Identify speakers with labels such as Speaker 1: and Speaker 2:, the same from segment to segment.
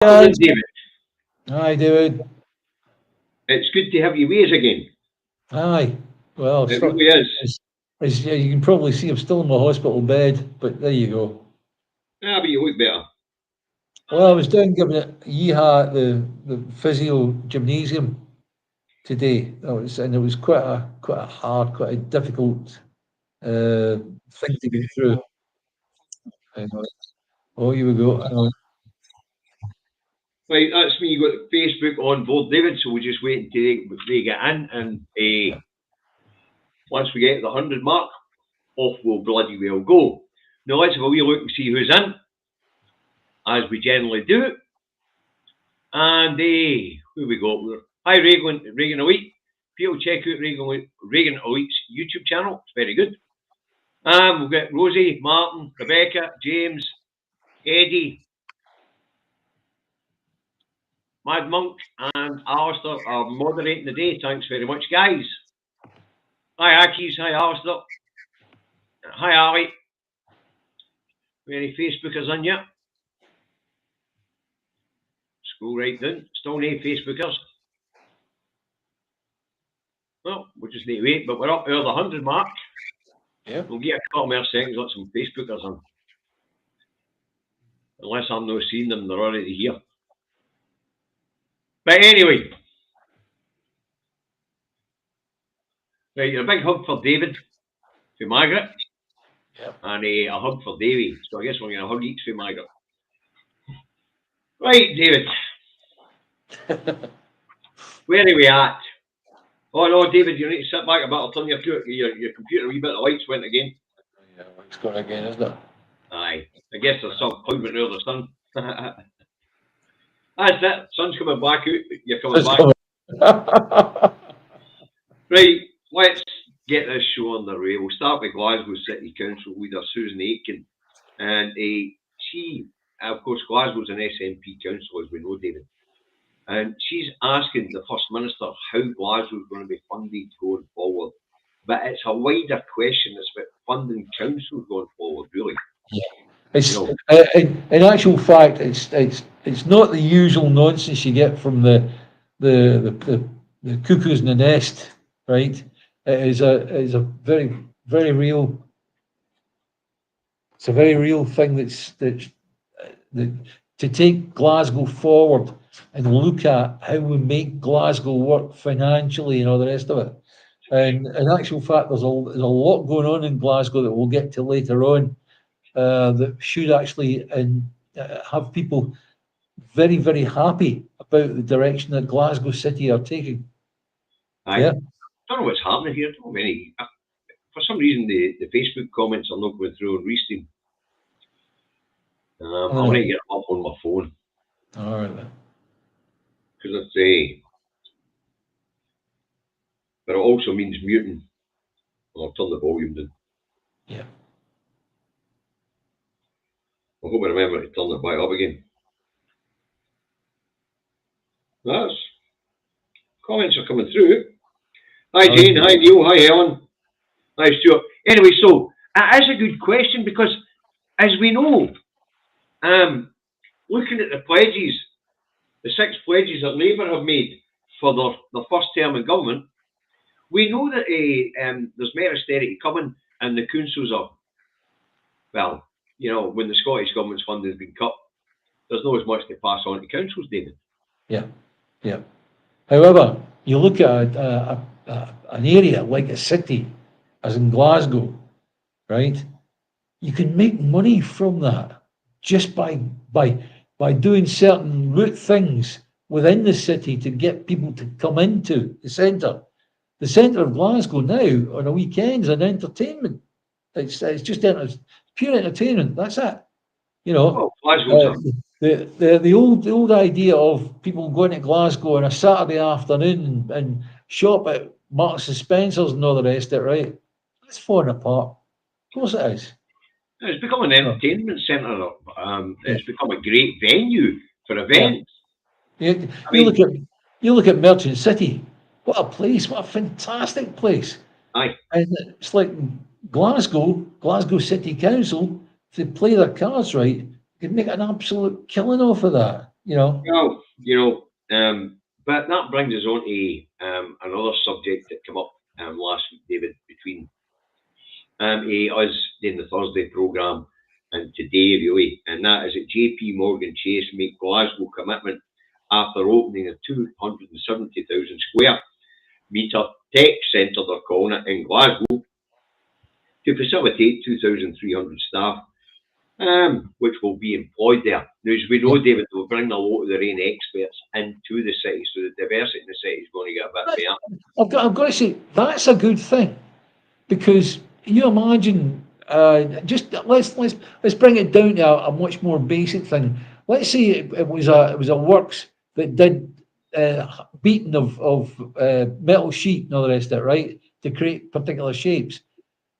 Speaker 1: Morning,
Speaker 2: Yes.
Speaker 1: David.
Speaker 2: Hi, David.
Speaker 1: It's good to have you with us again.
Speaker 2: Hi. Well,
Speaker 1: It really is.
Speaker 2: yeah, you can probably see I'm still in my hospital bed, but there you go.
Speaker 1: Ah, but you look better.
Speaker 2: Well, I was down giving it a yeehaw at the physio gymnasium today. And it was quite a hard, quite a difficult thing to go through. Hang on. Oh, here we go. Hang on.
Speaker 1: Right, that's me. You got Facebook on board, David. So we're just waiting till they get in, and once we get to the 100 mark, off we'll bloody well go. Now let's have a wee look and see who's in, as we generally do. And who we got? Hi, Reagan Elite. People check out Reagan Elite's YouTube channel. It's very good. We've got Rosie, Martin, Rebecca, James, Eddie, Mad Monk, and Alistair are moderating the day. Thanks very much, guys. Hi, Akis. Hi, Alistair. Hi, Ali. Any Facebookers in yet? Scroll right down. Still no Facebookers. Well, we'll just need to wait, but we're up over the 100 mark.
Speaker 2: Yeah.
Speaker 1: We'll get a couple more seconds, let some Facebookers in. Unless I'm not seeing them, they're already here. But anyway. Right, a big hug for David, for Margaret, and a hug for Davy. So I guess we're going to hug each for Margaret. Right, David. Where are we at? Oh no, David, you need to sit back a bit. I'll turn your computer a wee bit. The lights went again.
Speaker 2: Yeah, lights gone again, isn't it?
Speaker 1: Aye. I guess there's some cloud went near the sun. That's it. Sun's coming back out. You're coming back. Right, let's get this show on the rail. We'll start with Glasgow City Council leader Susan Aitken. And she, of course, Glasgow's an SNP council, as we know, David. And she's asking the First Minister how Glasgow's going to be funded going forward. But it's a wider question. It's about funding councils going forward, really.
Speaker 2: Yeah. It's, in actual fact, it's not the usual nonsense you get from the cuckoos in the nest, right? It is a very, very real. It's a very real thing that to take Glasgow forward and look at how we make Glasgow work financially and all the rest of it. And in actual fact, there's a lot going on in Glasgow that we'll get to later on. That should actually have people very, very happy about the direction that Glasgow City are taking.
Speaker 1: Yeah. I don't know what's happening here. I don't know any. For some reason, the Facebook comments are not going through on Restream. I'm going to get them up on my phone.
Speaker 2: All right, then.
Speaker 1: Because it's but it also means muting. I'll turn the volume down.
Speaker 2: Yeah.
Speaker 1: I hope I remember to turn it back up again. That's comments are coming through. Hi Jane, hi Neil, hi Helen, hi Stuart. Anyway, so it is a good question because, as we know, looking at the pledges, the 6 pledges that Labour have made for their first term in government, we know that there's more austerity coming, and the councils are, well, you know, when the Scottish Government's funding has been cut, there's not as much to pass on to councils, David.
Speaker 2: Yeah, yeah. However, you look at an area like a city, as in Glasgow, right? You can make money from that just by doing certain route things within the city to get people to come into the centre. The centre of Glasgow now on a weekend is an entertainment. It's just pure entertainment. That's it. You know, the old idea of people going to Glasgow on a Saturday afternoon and shop at Marks and Spencer's and all the rest of it, right? That's falling apart. Of course it is.
Speaker 1: It's become an entertainment centre. It's become a great venue for events.
Speaker 2: Yeah. You look at Merchant City. What a place! What a fantastic place!
Speaker 1: Aye.
Speaker 2: And it's like Glasgow City Council, if they play their cards right, could make an absolute killing off of that. you know.
Speaker 1: Well, but that brings us on to another subject that came up last week, David, between us in the Thursday programme and today, really, and that is that JP Morgan Chase make Glasgow commitment after opening a 270,000 square metre tech centre, they're calling it, in Glasgow to facilitate 2,300 staff, which will be employed there. Now, as we know, David, they'll bring a lot of their own experts into the city, so the diversity in the city is going to get a bit better.
Speaker 2: I've got to say, that's a good thing, because you imagine, just let's bring it down to a much more basic thing. Let's say it was a works that did beating of metal sheet and all the rest of it, right, to create particular shapes.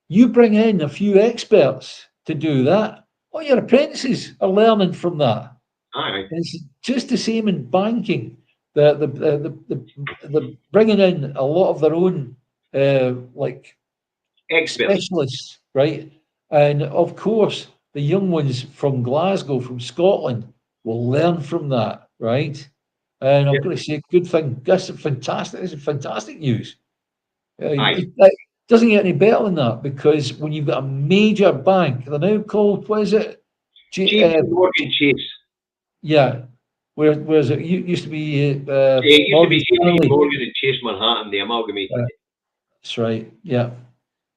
Speaker 2: You bring in a few experts to do that. All your apprentices are learning from that.
Speaker 1: Aye.
Speaker 2: It's just the same in banking. The bringing in a lot of their own like
Speaker 1: Experts.
Speaker 2: specialists, right? And of course, the young ones from Glasgow, from Scotland, will learn from that, right? And I'm going to say, good thing. That's fantastic. This is fantastic news. It doesn't get any better than that, because when you've got a major bank, they're now called, what is it?
Speaker 1: JP Morgan Chase.
Speaker 2: Yeah. Whereas it used to be
Speaker 1: it used
Speaker 2: Morgan
Speaker 1: to be JP
Speaker 2: Stanley.
Speaker 1: Morgan and Chase Manhattan, they amalgamated it.
Speaker 2: That's right. Yeah.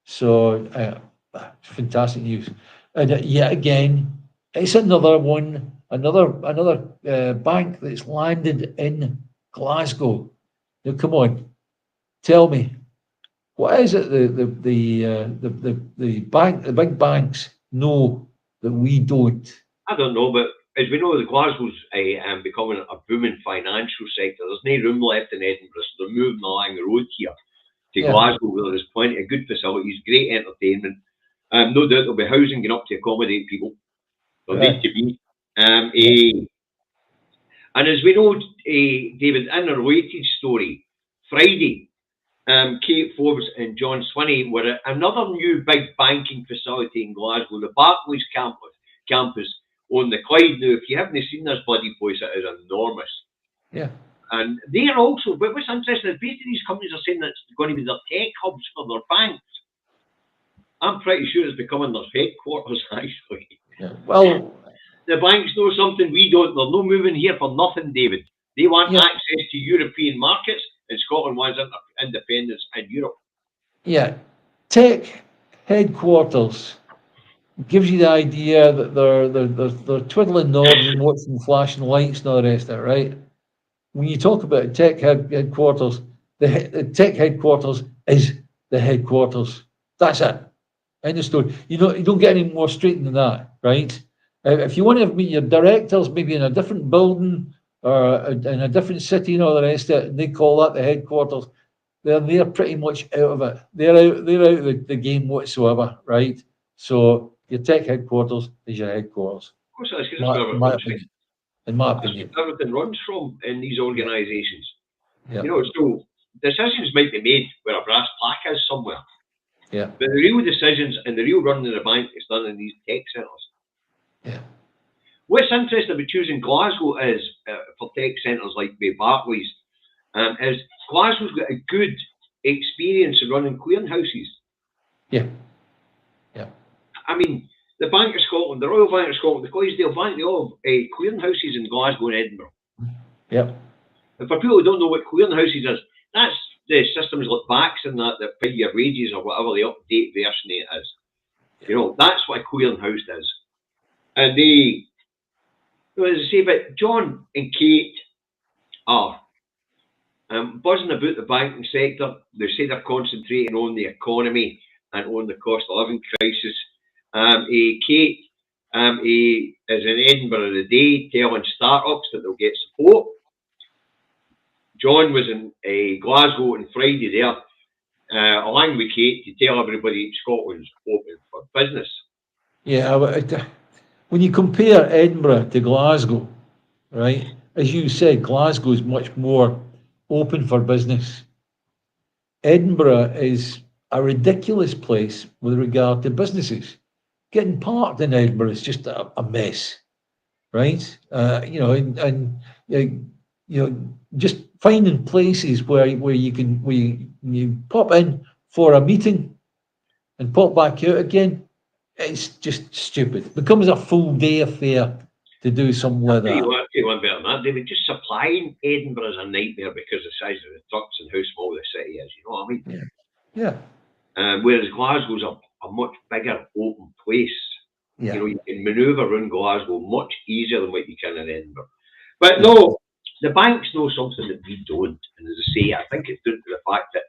Speaker 2: So fantastic news. And yet again, it's another one, another bank that's landed in Glasgow. Now, come on, tell me, what is it the big banks know that we don't?
Speaker 1: I don't know, but as we know, the Glasgow's becoming a booming financial sector. There's no room left in Edinburgh, so they're moving along the road here to Glasgow, where there's plenty of good facilities, great entertainment. No doubt there'll be housing enough to accommodate people. There'll need to be. And as we know, David, in a related story, Friday, Kate Forbes and John Swinney were at another new big banking facility in Glasgow, the Barclays campus on the Clyde. Now, if you haven't seen this bloody place, it is enormous.
Speaker 2: Yeah.
Speaker 1: And they are also, but what's interesting is both of these companies are saying that it's going to be their tech hubs for their banks. I'm pretty sure it's becoming their headquarters, actually.
Speaker 2: Yeah. Well,
Speaker 1: the banks know something we don't. They're no moving here for nothing, David. They want access to European markets, and Scotland wants independence in Europe.
Speaker 2: Yeah. Tech headquarters gives you the idea that they're twiddling knobs and watching flashing lights and all the rest of it, right? When you talk about tech headquarters, the tech headquarters is the headquarters. That's it. End of story. You don't get any more straight than that, right? If you want to meet your directors, maybe in a different building or in a different city and all the rest of it, and they call that the headquarters, they're pretty much out of it. They're out of the game whatsoever, right? So your tech headquarters is your headquarters.
Speaker 1: Of course, that's because
Speaker 2: in my opinion.
Speaker 1: Everything runs from in these organisations.
Speaker 2: Yeah.
Speaker 1: So decisions might be made where a brass plaque is somewhere.
Speaker 2: Yeah.
Speaker 1: But the real decisions and the real running of the bank is done in these tech centres.
Speaker 2: Yeah.
Speaker 1: What's interesting about choosing Glasgow is for tech centres like Barclays, is Glasgow's got a good experience in running clearinghouses.
Speaker 2: Yeah. Yeah.
Speaker 1: I mean, the Bank of Scotland, the Royal Bank of Scotland, the Clydesdale Bank, they all have clearinghouses in Glasgow and Edinburgh.
Speaker 2: Yeah.
Speaker 1: And for people who don't know what clearinghouses is, that's the systems like Backs and that pay your wages or whatever the update version it is. That's what a clearinghouse is. And they, as I say, but John and Kate are buzzing about the banking sector. They say they're concentrating on the economy and on the cost of living crisis. Kate is in Edinburgh today telling startups that they'll get support. John was in Glasgow on Friday there, along with Kate, to tell everybody Scotland's open for business.
Speaker 2: Yeah, when you compare Edinburgh to Glasgow, right, as you said, Glasgow is much more open for business. Edinburgh is a ridiculous place with regard to businesses. Getting parked in Edinburgh is just a mess. right? You know, just finding places where you pop in for a meeting and pop back out again. It's just stupid. It becomes a full day affair to do something like that.
Speaker 1: I'll tell you one better than that, David. Just supplying Edinburgh is a nightmare because of the size of the trucks and how small the city is. You know what I mean?
Speaker 2: Yeah.
Speaker 1: Whereas Glasgow's a much bigger open place.
Speaker 2: Yeah.
Speaker 1: You know, you can manoeuvre around Glasgow much easier than what you can in Edinburgh. But no, the banks know something that we don't. And as I say, I think it's due to the fact that,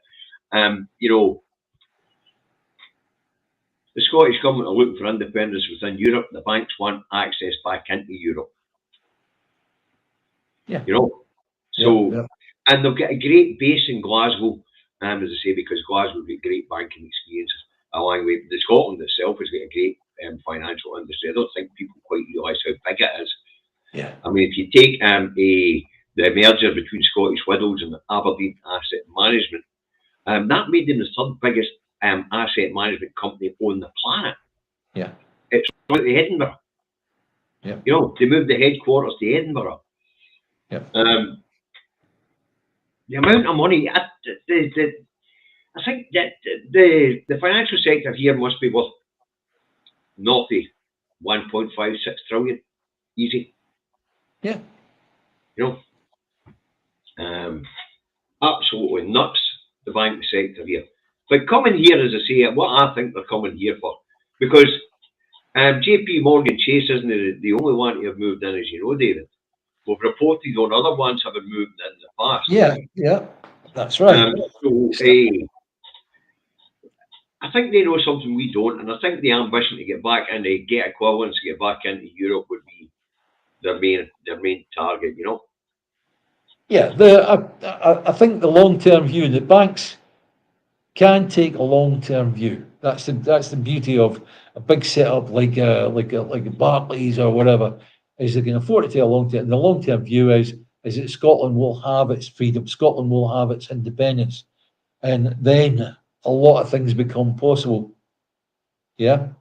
Speaker 1: you know, the Scottish Government are looking for independence within Europe. The banks want access back into Europe.
Speaker 2: Yeah.
Speaker 1: You know? So, and they'll get a great base in Glasgow, as I say, because Glasgow's got great banking experiences along with the Scotland itself has got a great financial industry. I don't think people quite realise how big it is.
Speaker 2: Yeah.
Speaker 1: I mean, if you take the merger between Scottish Widows and Aberdeen Asset Management, that made them the third biggest asset management company on the planet.
Speaker 2: Yeah.
Speaker 1: It's right to Edinburgh.
Speaker 2: Yeah.
Speaker 1: You know, they moved the headquarters to Edinburgh.
Speaker 2: Yeah.
Speaker 1: The amount of money, I think that the financial sector here must be worth north of 1.56 trillion, easy.
Speaker 2: Yeah.
Speaker 1: You know, absolutely nuts, the banking sector here. But coming here, as I say, what I think they're coming here for, because JP Morgan Chase isn't the only one to have moved in, as you know, David. We've reported on other ones having moved in the past.
Speaker 2: Yeah, yeah, that's right.
Speaker 1: I think they know something we don't, and I think the ambition to get back and to get equivalents to get back into Europe would be their main target, you know.
Speaker 2: Yeah, I think the long-term view, the banks can take a long-term view. That's the beauty of a big setup like a Barclays or whatever, is they can afford to take a long-term. The long-term view is that Scotland will have its freedom, Scotland will have its independence, and then a lot of things become possible. Yeah, in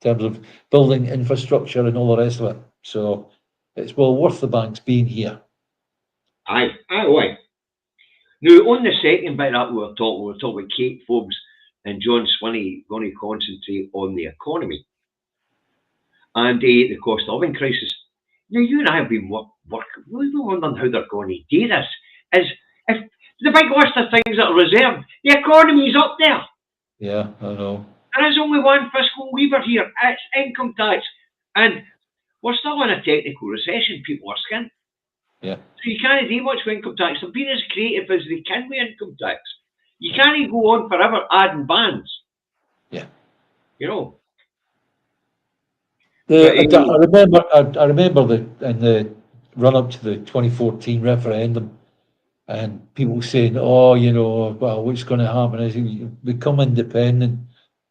Speaker 2: terms of building infrastructure and all the rest of it. So it's well worth the banks being here.
Speaker 1: Aye. Now, on the second bit that we were talking about Kate Forbes and John Swinney going to concentrate on the economy and the cost of living crisis. Now, you and I have been working, we've been wondering how they're going to do this. If the big list of things that are reserved, the economy's up there.
Speaker 2: Yeah, I know.
Speaker 1: There is only one fiscal lever here, it's income tax. And we're still in a technical recession, people are skint.
Speaker 2: Yeah.
Speaker 1: So you can't do much with income tax. They're being as creative as they can with income tax. You can't go on forever adding bans.
Speaker 2: Yeah.
Speaker 1: You know.
Speaker 2: I remember in the run up to the 2014 referendum, and people saying, "Oh, you know, well, what's going to happen is you become independent,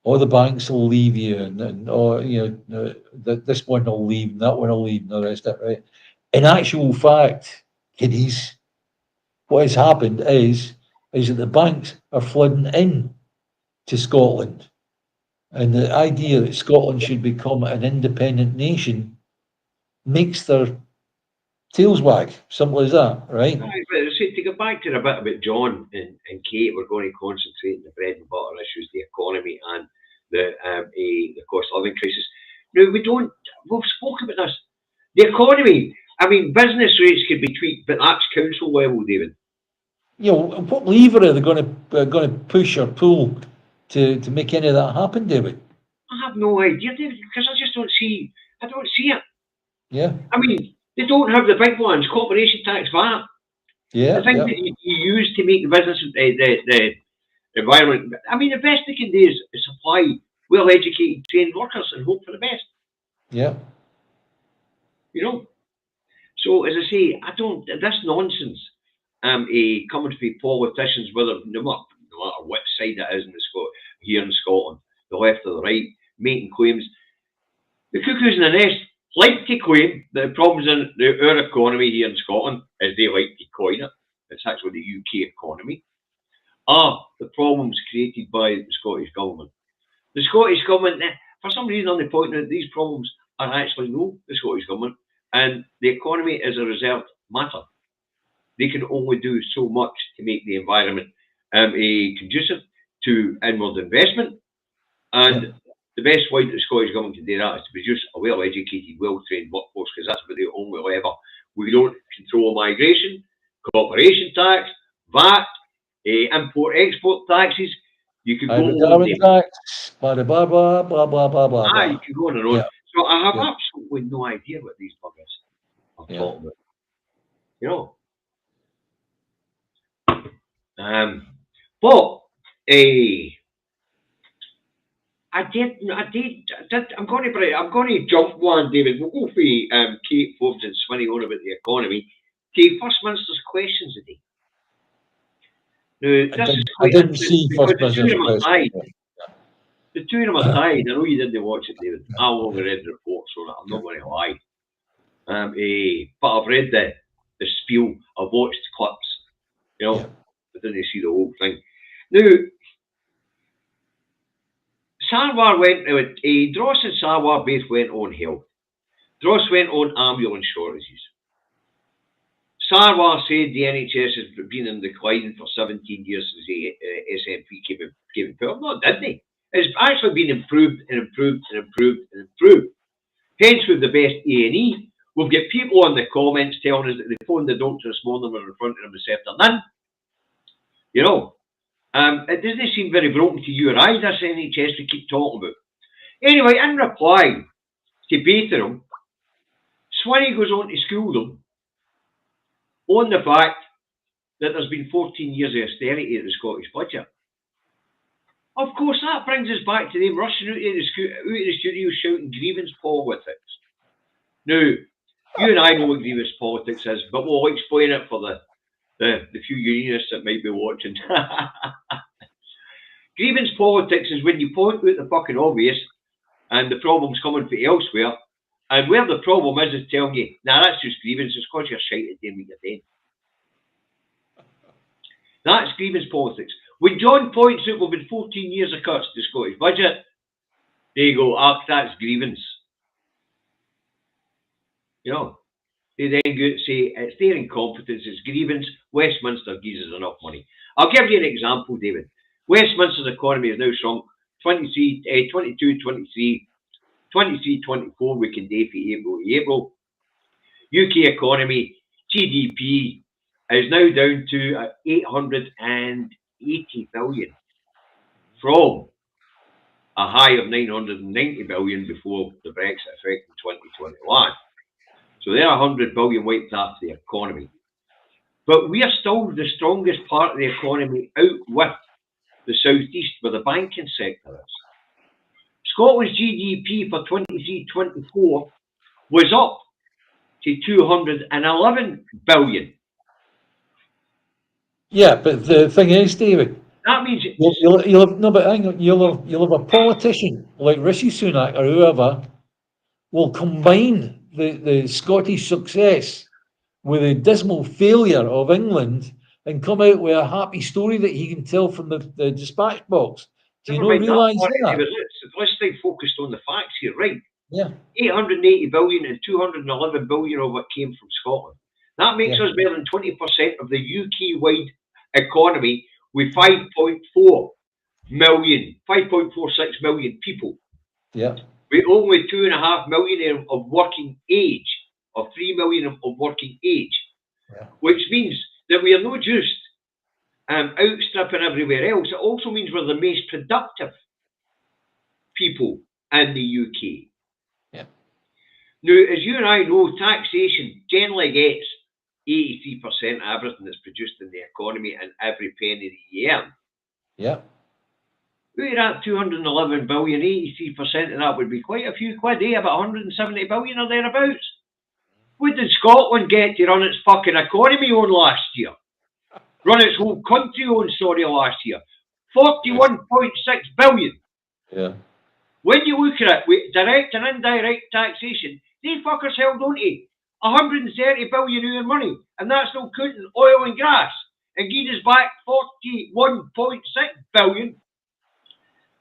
Speaker 2: all the banks will leave you, and or you know, this one will leave, and that one will leave, and the rest of it." Right? In actual fact, kiddies, what has happened is that the banks are flooding in to Scotland. And the idea that Scotland should become an independent nation makes their tails wag. Simple as that, right?
Speaker 1: So to go back to the bit about John and Kate, we're going to concentrate on the bread and butter issues, the economy and the cost of living crisis. Now, we've spoken about this. The economy, I mean, business rates could be tweaked, but that's council level, David.
Speaker 2: You know, what lever are they going to push or pull to make any of that happen, David?
Speaker 1: I have no idea, David, because I don't see it.
Speaker 2: Yeah.
Speaker 1: I mean, they don't have the big ones, corporation tax, VAT.
Speaker 2: Yeah.
Speaker 1: The things that you use to make the business, the environment. I mean, the best they can do is supply well-educated, trained workers and hope for the best.
Speaker 2: Yeah.
Speaker 1: You know. So, as I say, this nonsense, coming from politicians, whether no matter which side it is here in Scotland, the left or the right, making claims. The cuckoos in the nest like to claim that the problems in our economy here in Scotland, as they like to coin it, it's actually the UK economy, are the problems created by the Scottish Government. The Scottish Government, for some reason, they're pointing out these problems are actually no, the Scottish Government. And the economy is a reserved matter. They can only do so much to make the environment conducive to inward investment. And the best way that the Scottish Government can do that is to produce a well-educated, well-trained workforce, because that's what the only lever. We don't control migration, corporation tax, VAT, import-export taxes. You can go on them.
Speaker 2: Tax, blah, blah, blah, blah, blah, blah, blah.
Speaker 1: You can go on and on. So I have absolutely no idea what these buggers are talking about. You know. But I'm going to jump one, David. We'll go for Kate Forbes and Swinney on about the economy. To First Minister's questions today. Now,
Speaker 2: I didn't see First Minister's questions.
Speaker 1: The two of them are tied. I know you didn't watch it, David. I only read the reports on it. I'm not going to lie. But I've read the spiel. I've watched clips. You know, I didn't see the whole thing. Now, Sarwar went, Dross and Sarwar both went on health. Dross went on ambulance shortages. Sarwar said the NHS has been in decline for 17 years since the SNP came in power. No, didn't they? It's actually been improved and improved and improved and improved. Hence, with the best A&E, we've got people on the comments telling us that they phoned the doctor this morning and were in front of them and said they're none. You know, it doesn't seem very broken to you or I, this NHS we keep talking about. Anyway, in reply to both of them, Swinney goes on to school them on the fact that there's been 14 years of austerity in the Scottish budget. Of course, that brings us back to them rushing out of the studio shouting grievance politics. Now, you and I know what grievance politics is, but we'll explain it for the few unionists that might be watching. Grievance politics is when you point out the fucking obvious and the problem's coming from elsewhere, and where the problem is telling you, nah, that's just grievance, it's because you're shite at doing what you're doing. That's grievance politics. When John points out we've been 14 years of cuts to the Scottish budget, they go, that's grievance. You know, they then go and say, it's their incompetence, it's grievance, Westminster gives us enough money. I'll give you an example, David. Westminster's economy is now shrunk 22, 23, 24, we can day for April. UK economy, GDP, is now down to 880 billion from a high of 990 billion before the Brexit effect in 2021. So they're 100 billion wiped off the economy. But we are still the strongest part of the economy out with the southeast, where the banking sector is. Scotland's GDP for 23-24 was up to 211 billion.
Speaker 2: Yeah, but the thing is, David,
Speaker 1: that means
Speaker 2: you'll have a politician like Rishi Sunak or whoever will combine the Scottish success with the dismal failure of England and come out with a happy story that he can tell from the dispatch box. Do you not realise that?
Speaker 1: Let's stay focused on the facts here, right?
Speaker 2: Yeah.
Speaker 1: 880 billion and 211 billion of it came from Scotland. That makes us more than 20% of the UK-wide economy with 5.46 million people.
Speaker 2: Yeah.
Speaker 1: With only 2.5 million of working age, or 3 million of working age, which means that we are not just outstripping everywhere else. It also means we're the most productive people in the UK.
Speaker 2: Yeah.
Speaker 1: Now, as you and I know, taxation generally gets 83% of everything that's produced in the economy and every penny that you earn.
Speaker 2: Yeah.
Speaker 1: We're at 211 billion, 83% of that would be quite a few quid, about 170 billion or thereabouts. What did Scotland get to run its fucking economy on last year? Run its whole country on, last year. 41.6 billion.
Speaker 2: Yeah.
Speaker 1: When you look at it, with direct and indirect taxation, they fuckers held on to 130 billion of your money, and that's not counting oil and gas, and gave us back 41.6 billion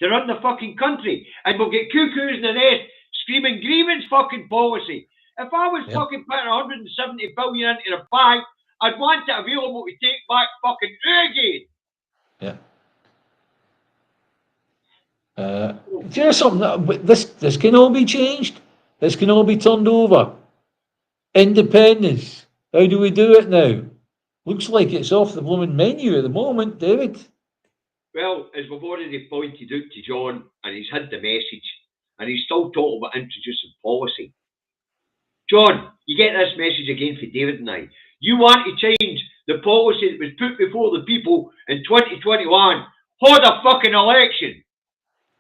Speaker 1: to run the fucking country. And we'll get cuckoos in the nest screaming grievance fucking policy. If I was fucking putting 170 billion into the bank, I'd want it available to take back fucking again.
Speaker 2: Yeah. Do you know something? This can all be changed. This can all be turned over. Independence. How do we do it now? Looks like it's off the blooming menu at the moment, David.
Speaker 1: Well, as we've already pointed out to John, and he's had the message, and he's still talking about introducing policy. John, you get this message again for David and I. You want to change the policy that was put before the people in 2021. Hold a fucking election.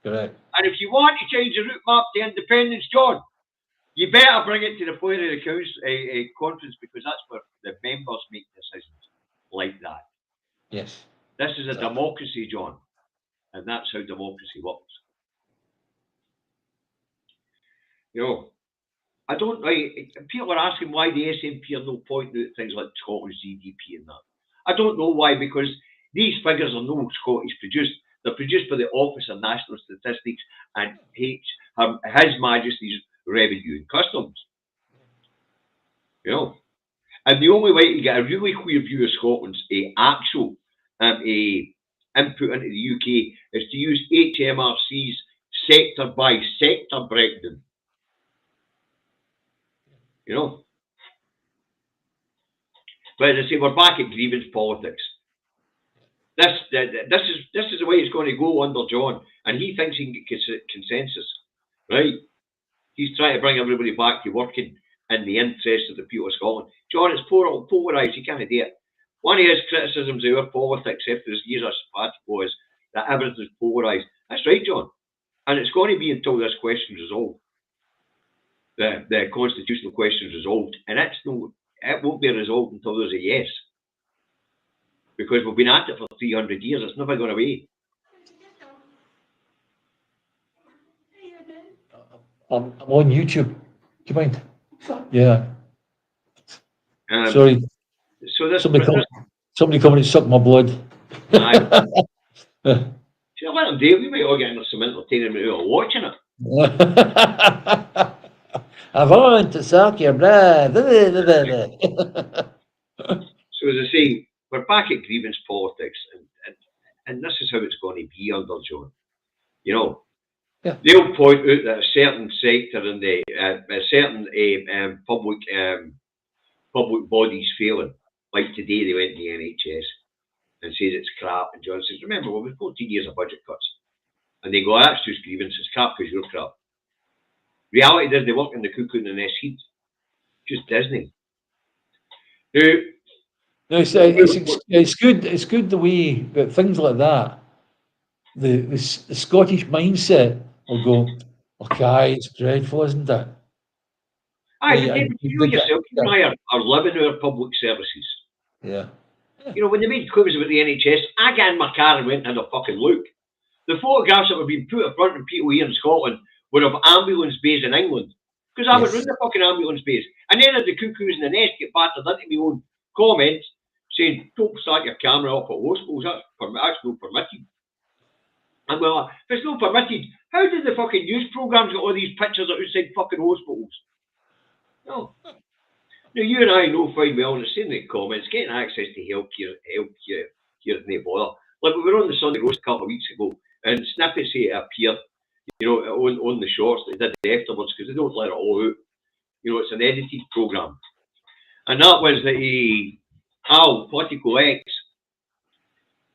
Speaker 2: Correct.
Speaker 1: And if you want to change the route map to independence, John, you better bring it to the plenary conference, because that's where the members make decisions like that.
Speaker 2: Yes.
Speaker 1: This is a democracy, John, and that's how democracy works. You know, I don't like, people are asking why the SNP are not pointing out things like Scotland's GDP and that. I don't know why, because these figures are no Scottish produced. They're produced by the Office of National Statistics and His Majesty's Revenue and Customs. You know, and the only way to get a really clear view of Scotland's actual input into the UK is to use HMRC's sector by sector breakdown. You know, but as I say, we're back at grievance politics. This is the way it's going to go under John, and he thinks he can get consensus, right? He's trying to bring everybody back to working in the interest of the people of Scotland. John, it's polarised. You can't do it. One of his criticisms of our politics after his years of sabbatical is that everything's polarised. That's right, John, and it's going to be until this question's resolved. The constitutional question is resolved, and it won't be resolved until there's a yes. Because we've been at it for 300 years, it's never going away.
Speaker 2: I'm on YouTube. Do you mind? Yeah. Sorry.
Speaker 1: So this
Speaker 2: somebody coming to suck my blood.
Speaker 1: Aye. See, let them do it. We might all get into some entertainment out of watching it.
Speaker 2: I want to suck your blood.
Speaker 1: So as I say, we're back at grievance politics, and this is how it's going to be under John. You know, they'll point out that a certain sector and a certain public bodies failing. Like today, they went to the NHS and said it's crap. And John says, remember, we've 14 years of budget cuts. And they go, that's just grievance, it's crap because you're crap. Reality is they work in the cuckoo and the nest heat. Just Disney.
Speaker 2: No, it's good. It's good the way that things like that, the Scottish mindset will go, okay, it's dreadful, isn't it?
Speaker 1: Aye, you yourself, you and I are living our public services.
Speaker 2: Yeah.
Speaker 1: You know, when they made claims about the NHS, I got in my car and went and had a fucking look. The photographs that were being put in front of people here in Scotland were of ambulance bays in England. Because I would run the fucking ambulance bays. And then as the cuckoos in the nest get battered into my own comments, saying, don't start your camera off at hospitals, that's not permitted. And well, if it's not permitted, how did the fucking news programmes get all these pictures outside fucking hospitals? No. Now, you and I know fine well, and it's saying in the comments, getting access to healthcare here is no bother. Like, we were on the Sunday roast a couple of weeks ago, and snippets it appeared, you know, on the shorts that they did afterwards, because they don't let it all out. You know, it's an edited programme. And that was Political X.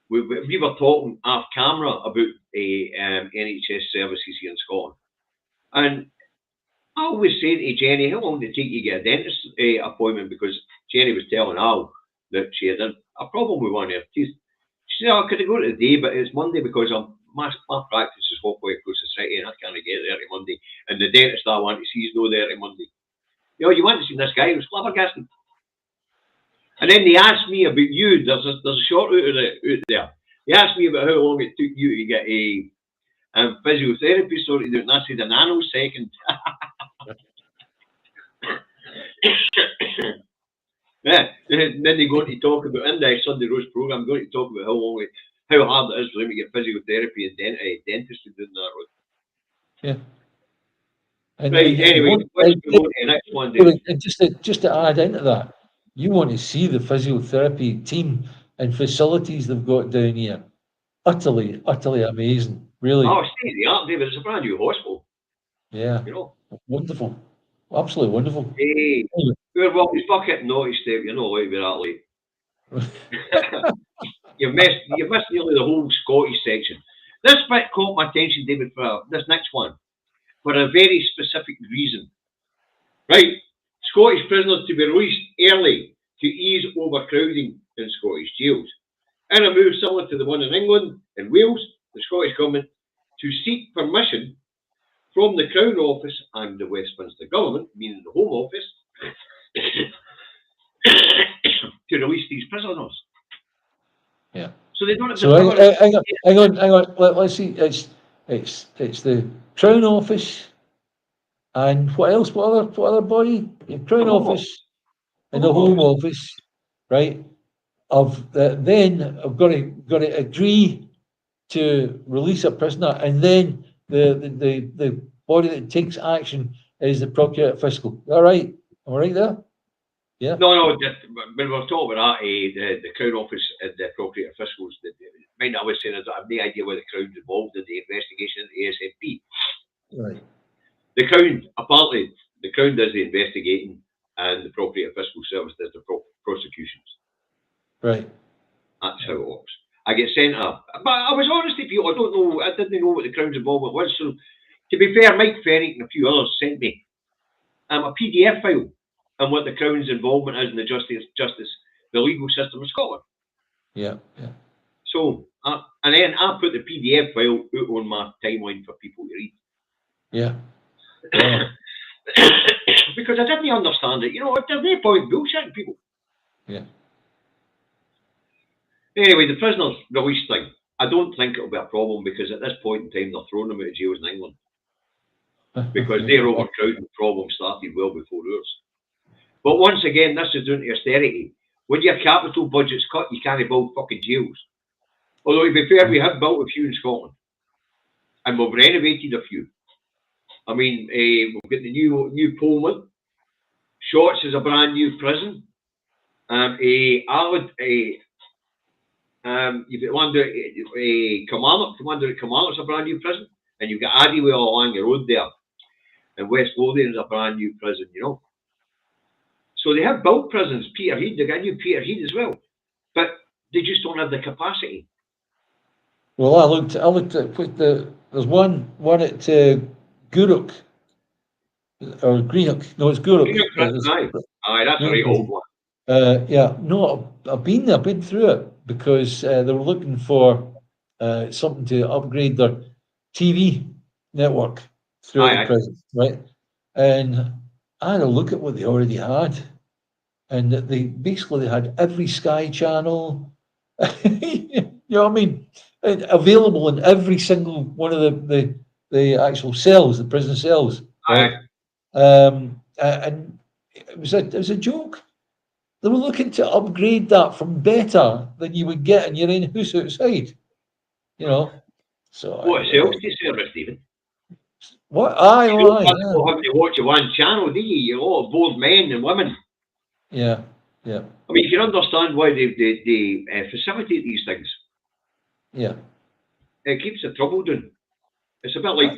Speaker 1: We were talking off camera about NHS services here in Scotland. And I always say to Jenny, how long did it take you to get a dentist appointment? Because Jenny was telling Al that she had a problem with one of her teeth. She said, oh, could I go to the day, but it's Monday because my practice is halfway across the city and I can't get there on Monday. And the dentist I want to see is no there on Monday. You know, you want to see this guy who was flabbergasted. And then they asked me about you. There's a short out there. They asked me about how long it took you to get a physiotherapy sorted out, and I said a nanosecond. Yeah. And then they go to talk about in the Sunday roast programme, going to talk about how hard it is for them to get physiotherapy and dentistry doing that road.
Speaker 2: Yeah.
Speaker 1: Right, anyway, let's move on to the next one, David.
Speaker 2: and just to add into that, you want to see the physiotherapy team and facilities they've got down here. Utterly amazing, really.
Speaker 1: Oh, state of the art, David. It's a brand new hospital.
Speaker 2: Yeah,
Speaker 1: You know.
Speaker 2: wonderful, absolutely wonderful.
Speaker 1: Hey, whoever walked his bucket noticed it. You're not allowed to be that late. You've missed nearly the whole Scottish section. This bit caught my attention, David, for this next one, for a very specific reason. Right, Scottish prisoners to be released early to ease overcrowding in Scottish jails. In a move similar to the one in England and Wales, the Scottish Government to seek permission from the Crown Office and the Westminster Government, meaning the Home Office, to release these prisoners.
Speaker 2: Yeah.
Speaker 1: So they don't have
Speaker 2: So hang on. Let's see. It's the Crown Office, and what else? What other body? The Crown Office and the Home Office, right? Then I've got to agree to release a prisoner, and then the body that takes action is the Procurator Fiscal. All right, am I right there? Yeah.
Speaker 1: No. When we're talking about that, the Crown Office and the Procurator Fiscals, mind I was saying is I have no idea where the Crown's involved in the investigation of the ASNP.
Speaker 2: Right.
Speaker 1: The Crown, apparently, the Crown does the investigating, and the Procurator Fiscal Service does the prosecutions.
Speaker 2: Right.
Speaker 1: That's how it works. I get sent up, but I was honest with you. I didn't know what the Crown's involvement was. So, to be fair, Mike Fennick and a few others sent me a PDF file on what the Crown's involvement is in the the legal system of Scotland.
Speaker 2: Yeah.
Speaker 1: So, and then I put the PDF file out on my timeline for people to read.
Speaker 2: Yeah.
Speaker 1: Because I didn't understand it. There's no point bullshitting people.
Speaker 2: Yeah.
Speaker 1: Anyway, the prisoners release thing, I don't think it'll be a problem, because at this point in time they're throwing them out of jails in England. Because their overcrowding problem started well before ours. But once again, this is down to austerity. When your capital budget's cut, you can't build fucking jails. Although, to be fair, we have built a few in Scotland. And we've renovated a few. I mean, we've got the new Pullman. Shorts is a brand new prison. You've got one down at Kilmarnock's a brand new prison. And you've got Addywell along the road there. And West Lothian is a brand new prison, So they have built prisons. Peterhead, they got a new Peterhead as well. But they just don't have the capacity.
Speaker 2: Well, I looked at there's one at Gourock or Greenock. No, it's Gourock.
Speaker 1: Aye, that's a very old one.
Speaker 2: Yeah, no, I've been through it because they were looking for something to upgrade their TV network through the prison, right? And I had a look at what they already had, and they had every Sky channel, you know what I mean, available in every single one of the actual cells, the prison cells, right? And it was a joke. They were looking to upgrade that from better than you would get in your own house outside, So
Speaker 1: what else do you service, Stephen?
Speaker 2: What?
Speaker 1: You don't have to watch one channel, do you? You're all bored men and women.
Speaker 2: Yeah.
Speaker 1: I mean, you can understand why they facilitate these things.
Speaker 2: Yeah.
Speaker 1: It keeps the trouble down. It's a bit like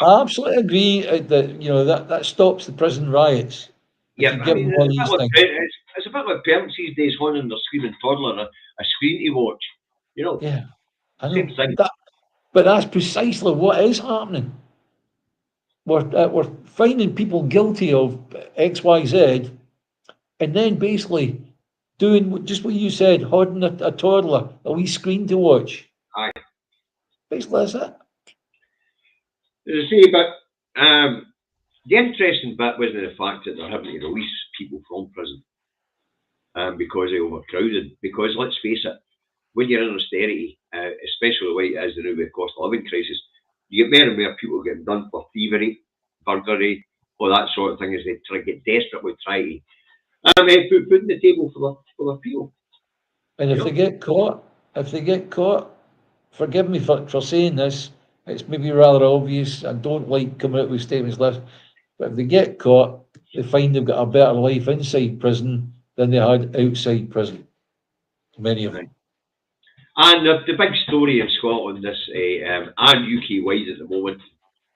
Speaker 2: I absolutely agree that stops the prison riots.
Speaker 1: Yeah, I mean, it's a bit like parents these days holding their screaming toddler a screen to watch.
Speaker 2: Yeah, I know.
Speaker 1: Same thing.
Speaker 2: But that's precisely what is happening. We're finding people guilty of X, Y, Z, and then basically doing just what you said, holding a toddler a wee screen to watch.
Speaker 1: Aye.
Speaker 2: Basically, that's it.
Speaker 1: As I say, but the interesting bit wasn't the fact that they're having to release people from prison because they're overcrowded. Because let's face it, when you're in austerity, especially the way it is the new cost of living crisis, you get more and more people getting done for thievery, burglary, all that sort of thing, as they get desperately try to put food on the table for their people.
Speaker 2: And if they get caught, forgive me for saying this, It's maybe rather obvious. I don't like coming out with statements left, but if they get caught, they find they've got a better life inside prison than they had outside prison. Many of them.
Speaker 1: And the big story in Scotland, and UK wide at the moment,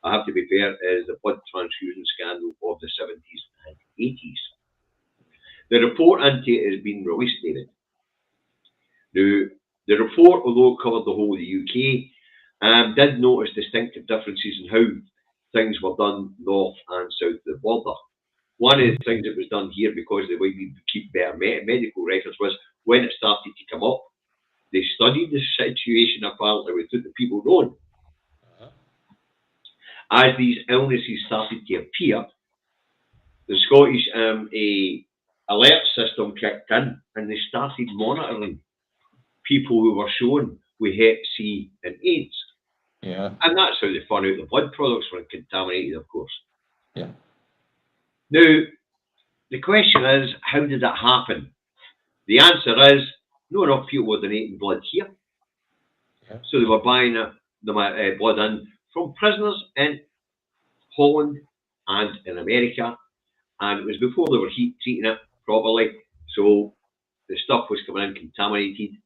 Speaker 1: I have to be fair, is the blood transfusion scandal of the 70s and 80s. The report into it has been released, David. Now, the report, although it covered the whole of the UK, did notice distinctive differences in how things were done north and south of the border. One of the things that was done here, because the way we keep better medical records, was when it started to come up, they studied the situation apparently without the people knowing. As these illnesses started to appear, the Scottish alert system kicked in and they started monitoring people who were shown with Hep C and AIDS.
Speaker 2: Yeah.
Speaker 1: And that's how they found out the blood products were contaminated, of course.
Speaker 2: Yeah.
Speaker 1: Now, the question is, how did that happen? The answer is, not enough people were donating blood here. Yeah. So they were buying the blood in from prisoners in Holland and in America. And it was before they were heat treating it properly. So the stuff was coming in contaminated.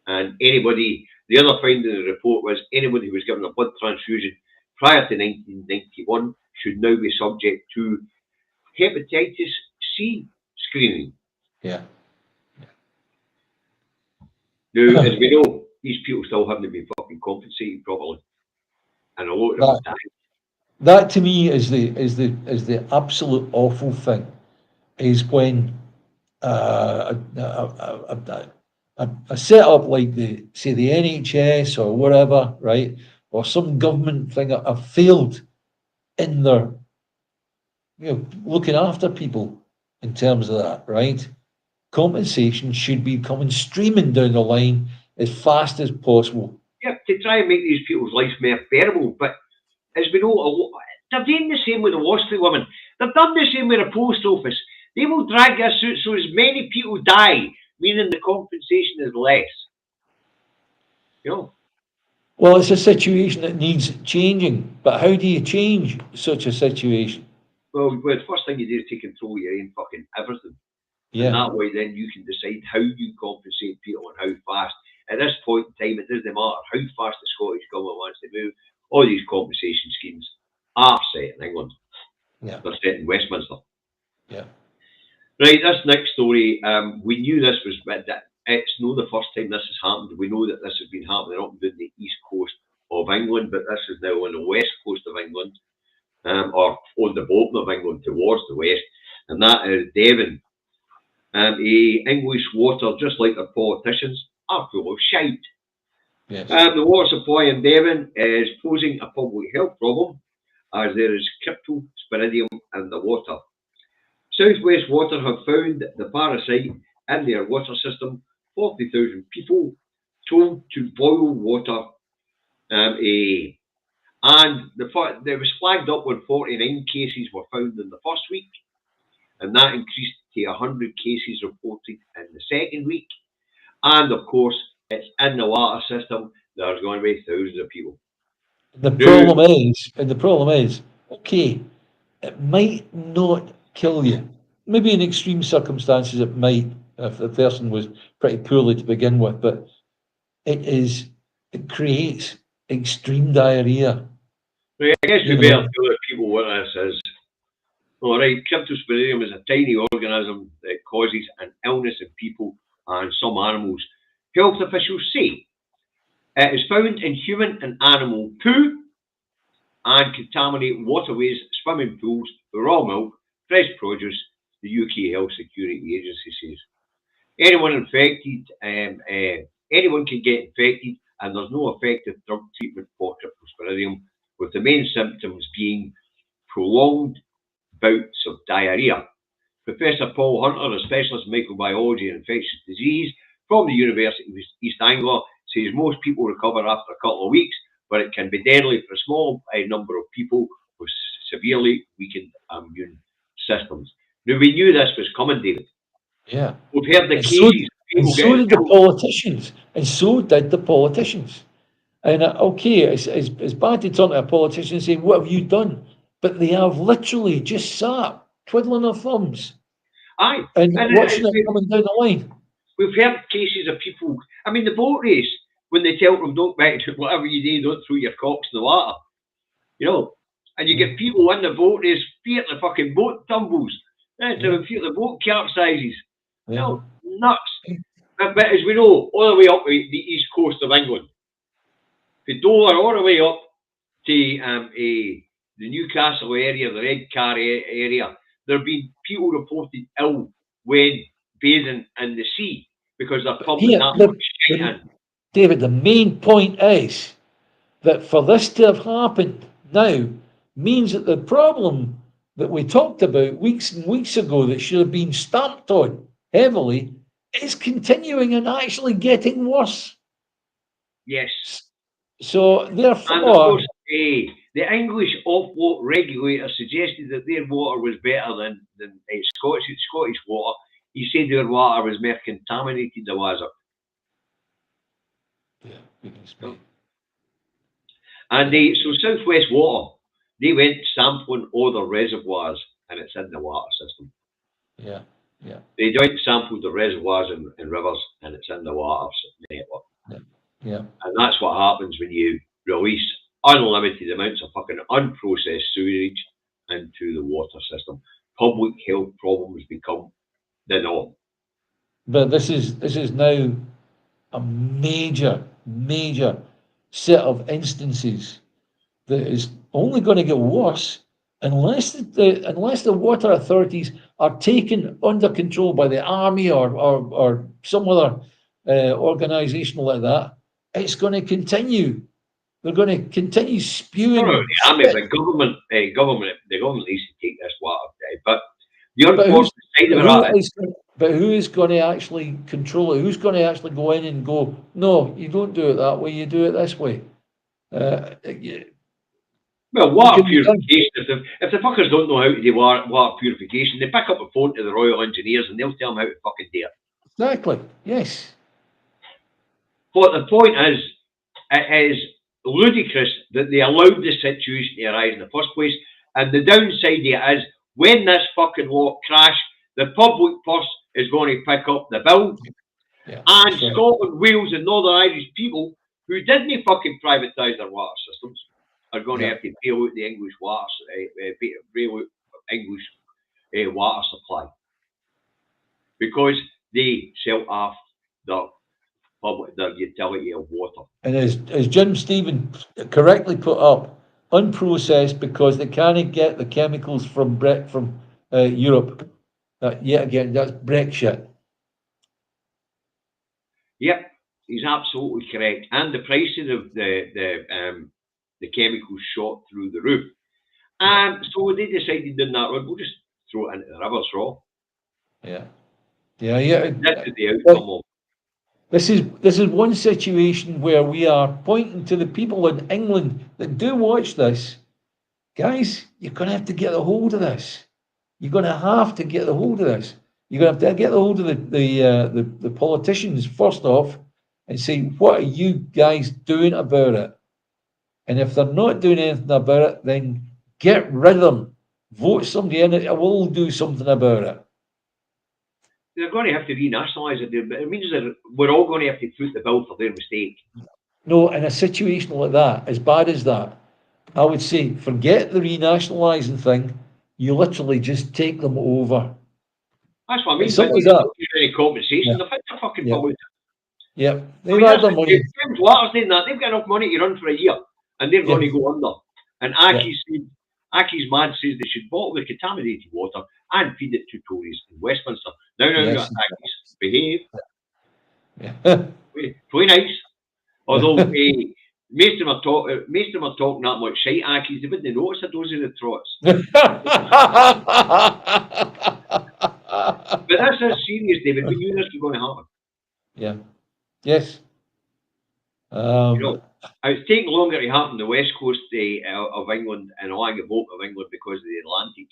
Speaker 1: And anybody, the other finding in the report was anybody who was given a blood transfusion prior to 1991 should now be subject to hepatitis C screening.
Speaker 2: Yeah.
Speaker 1: Now, as we know, these people still haven't been fucking compensated properly. And a lot of them died.
Speaker 2: That to me is the absolute awful thing, is when a setup like the NHS or whatever, right, or some government thing have failed in their, looking after people in terms of that, right? Compensation should be coming streaming down the line as fast as possible.
Speaker 1: Yeah, to try and make these people's lives more bearable, but as we know, they're doing the same with the hospital women. They've done the same with the post office. They will drag this out so as many people die, meaning the compensation is less.
Speaker 2: Well, it's a situation that needs changing, but how do you change such a situation?
Speaker 1: Well, the first thing you do is take control of your own fucking everything. Yeah. And that way then you can decide how you compensate people and how fast. At this point in time, it doesn't matter how fast the Scottish government wants to move. All these compensation schemes are set in England.
Speaker 2: Yeah.
Speaker 1: They're set in Westminster.
Speaker 2: Yeah.
Speaker 1: Right, this next story, we knew this was, it's not the first time this has happened. We know that this has been happening up and down the east coast of England, but this is now on the west coast of England, or on the bottom of England towards the west, and that is Devon. English water, just like their politicians, are full of shite.
Speaker 2: Yes.
Speaker 1: The water supply in Devon is posing a public health problem, as there is cryptosporidium in the water. South West Water have found the parasite in their water system. 40,000 people told to boil water. And there was flagged up when 49 cases were found in the first week, and that increased to 100 cases reported in the second week. And of course, it's in the water system. There's going to be thousands of people.
Speaker 2: The problem is, okay, it might not kill you. Maybe in extreme circumstances it might, if the person was pretty poorly to begin with, but it creates extreme diarrhea.
Speaker 1: Right, I guess we better tell people what this is. All right, cryptosporidium is a tiny organism that causes an illness in people and some animals. Health officials say it is found in human and animal poo and contaminate waterways, swimming pools, raw milk, fresh produce, the UK Health Security Agency says. Anyone can get infected, and there's no effective drug treatment for cryptosporidium, with the main symptoms being prolonged bouts of diarrhea. Professor Paul Hunter, a specialist in microbiology and infectious disease from the University of East Anglia, says most people recover after a couple of weeks, but it can be deadly for a small number of people with severely weakened immune systems. Now, we knew this was coming, David.
Speaker 2: Yeah.
Speaker 1: We've heard the cases.
Speaker 2: And so did the politicians. And so did the politicians. And okay, it's bad to turn to a politician and say, what have you done? But they have literally just sat twiddling their thumbs
Speaker 1: Aye.
Speaker 2: and
Speaker 1: And
Speaker 2: watching it coming down the line.
Speaker 1: we've heard cases of people, I mean, the boat race, when they tell them, don't bet, whatever you do, don't throw your cocks in the water. You know, and you get people in the boat race, fear the fucking boat tumbles. Fear the boat capsizes. You know, nuts. But as we know, all the way up the east coast of England, the Dover all the way up to the Newcastle area, the Redcar area, there have been people reported ill when bathing in the sea because they're pumping that much shit in.
Speaker 2: David, the main point is that for this to have happened now means that the problem that we talked about weeks and weeks ago that should have been stamped on heavily is continuing and actually getting worse.
Speaker 1: Yes.
Speaker 2: So therefore,
Speaker 1: and of course, the English off-boat regulator suggested that their water was better than Scottish water. He said their water was more contaminated than was it.
Speaker 2: Yeah, goodness me.
Speaker 1: And so Southwest Water, they went sampling all the reservoirs, and it's in the water system.
Speaker 2: Yeah, yeah.
Speaker 1: They went sampled the reservoirs and rivers, and it's in the water network.
Speaker 2: Yeah.
Speaker 1: And that's what happens when you release unlimited amounts of fucking unprocessed sewage into the water system. Public health problems become the norm.
Speaker 2: But this is now a major set of instances that is only going to get worse unless the water authorities are taken under control by the army or some other organisation like that. It's going to continue. They're going to continue spewing.
Speaker 1: No, the army, the government needs to take this water. But the unfortunate side of it
Speaker 2: but who is going to actually control it? Who's going to actually go in and go, no, you don't do it that way, you do it this way?
Speaker 1: Well, water purification, if the fuckers don't know how to do water purification, they pick up the phone to the Royal Engineers and they'll tell them how to fucking do it.
Speaker 2: Exactly, yes.
Speaker 1: But the point is, it is ludicrous that they allowed this situation to arise in the first place. And the downside of it is, when this fucking law crashes, the public purse is going to pick up the bill.
Speaker 2: Yeah,
Speaker 1: and Scotland, Wales, and Northern Irish people who didn't fucking privatise their water systems are going to have to bail out the English water, water supply because they sell off their utility of water.
Speaker 2: And as Jim Stephen correctly put up, unprocessed because they can't get the chemicals from Europe. Yet again, that's Brexit.
Speaker 1: Yep, he's absolutely correct. And the prices of the chemicals shot through the roof. So they decided down that road, we'll just throw it into the rivers raw.
Speaker 2: Yeah.
Speaker 1: That's the outcome of.
Speaker 2: This is one situation where we are pointing to the people in England that do watch this. Guys, you're going to have to get a hold of this. You're going to have to get a hold of this. You're going to have to get a hold of the politicians first off and say, what are you guys doing about it? And if they're not doing anything about it, then get rid of them. Vote somebody in it. We'll do something about it.
Speaker 1: They're going to have to renationalise it. It means that we're all going to have to foot the bill for their mistake.
Speaker 2: No, in a situation like that, as bad as that, I would say forget the renationalising thing. You literally just take them over.
Speaker 1: That's what I mean.
Speaker 2: Something
Speaker 1: like that. Any compensation, they've had their fucking bill out.
Speaker 2: Yeah, they've had their money.
Speaker 1: James Waters doing that. They've got enough money to run for a year, and they're going to go under. And Aki's man says they should bottle the contaminated water and feed it to Tories in Westminster. No, Aki's, behave. Play nice. Although most of them are talking that much shite, Aki's, they wouldn't notice a dose of the trots. But that's a serious, David. We knew this was going to happen.
Speaker 2: Yeah. Yes.
Speaker 1: It's taking longer to happen the west coast of England and along the boat of England because of the Atlantic.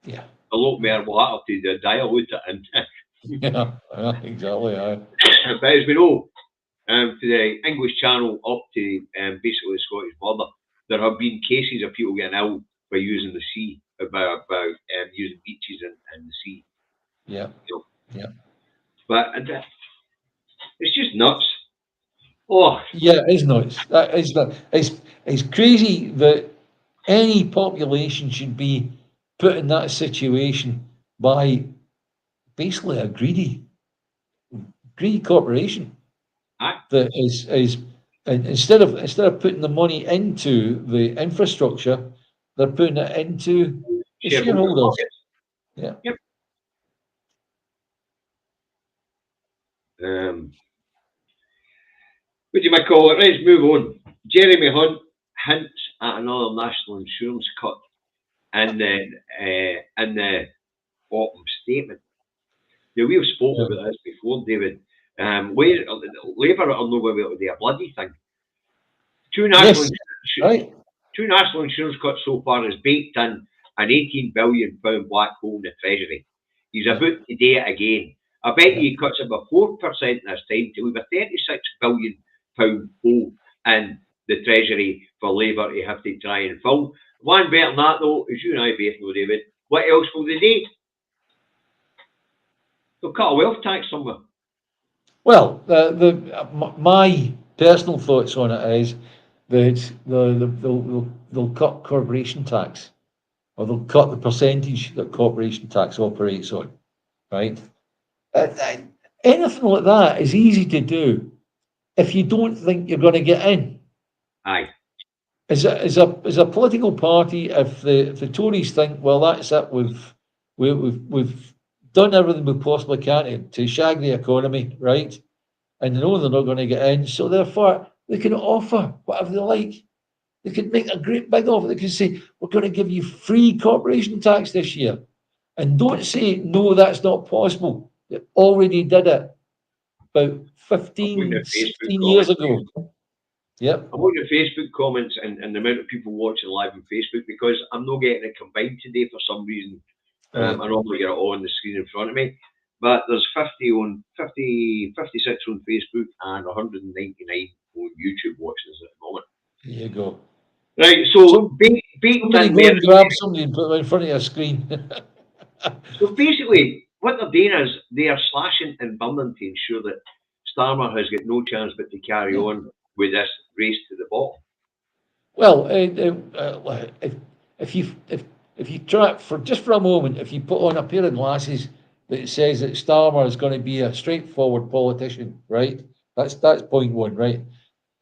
Speaker 2: Yeah.
Speaker 1: A lot more water to dilute it. And
Speaker 2: yeah, exactly.
Speaker 1: But as we know, to the English Channel up to basically the Scottish border, there have been cases of people getting ill by using the sea, about using beaches and the sea.
Speaker 2: Yeah.
Speaker 1: You know?
Speaker 2: Yeah.
Speaker 1: But it's just nuts. Oh,
Speaker 2: yeah, it's nuts. That is not. It's crazy that any population should be put in that situation by basically a greedy corporation
Speaker 1: aye.
Speaker 2: that is and instead of putting the money into the infrastructure, they're putting it into the
Speaker 1: Shareholder
Speaker 2: shareholders.
Speaker 1: pockets.
Speaker 2: Yeah.
Speaker 1: Yep. What do you might call it? Let's move on. Jeremy Hunt hints at another national insurance cut in the autumn statement. Now, we've spoken about this before, David. Labour are not going to be able to do a bloody thing. Two national
Speaker 2: Yes. Right.
Speaker 1: insurance cuts so far has baked in an £18 billion black hole in the Treasury. He's about to do it again. I bet he cuts it by 4% this time to leave a £36 billion hole in the Treasury for Labour to have to try and fill. One better than that, though, is you and I both know, David. What else will they do? They'll cut a wealth tax somewhere.
Speaker 2: Well, my personal thoughts on it is that they'll cut corporation tax, or they'll cut the percentage that corporation tax operates on, right? Anything like that is easy to do if you don't think you're going to get in.
Speaker 1: Aye.
Speaker 2: As a political party, if the Tories think, well, that's it, we've done everything we possibly can to shag the economy, right? And they know they're not going to get in, so therefore they can offer whatever they like. They can make a great big offer. They can say, we're going to give you free corporation tax this year. And don't say, no, that's not possible. They already did it about 15, 16 years ago. Yep.
Speaker 1: I'm on your Facebook comments and the amount of people watching live on Facebook, because I'm not getting it combined today for some reason. I normally get it on the screen in front of me. But there's 56 on Facebook and 199 on YouTube watching us at the moment.
Speaker 2: There you go.
Speaker 1: Right, so
Speaker 2: somebody go and grab somebody and put them in front of your screen.
Speaker 1: So basically, what they're doing is they are slashing and burning to ensure that Starmer has got no chance but to carry on with this race to the bottom.
Speaker 2: Well, if you try for just for a moment, if you put on a pair of glasses that says that Starmer is going to be a straightforward politician, right? That's point one, right?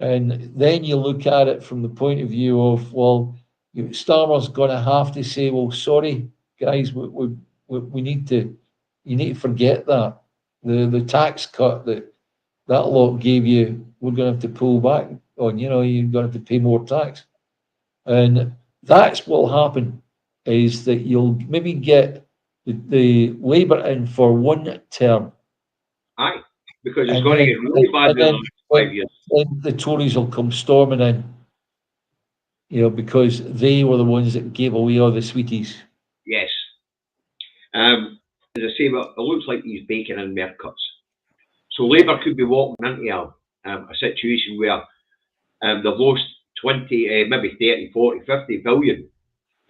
Speaker 2: And then you look at it from the point of view of, well, Starmer's going to have to say, well, sorry, guys, we need to, you need to forget that. The tax cut that lot gave you, we're going to have to pull back on, you're going to have to pay more tax. And that's what will happen, is that you'll maybe get the Labour in for one term.
Speaker 1: Aye, because it's going to get really bad in the next 5 years.
Speaker 2: And the Tories will come storming in, because they were the ones that gave away all the sweeties.
Speaker 1: Yes. As I say, but it looks like he's baking in more cuts. So Labour could be walking into a situation where they've lost 20, maybe 30, 40, 50 billion.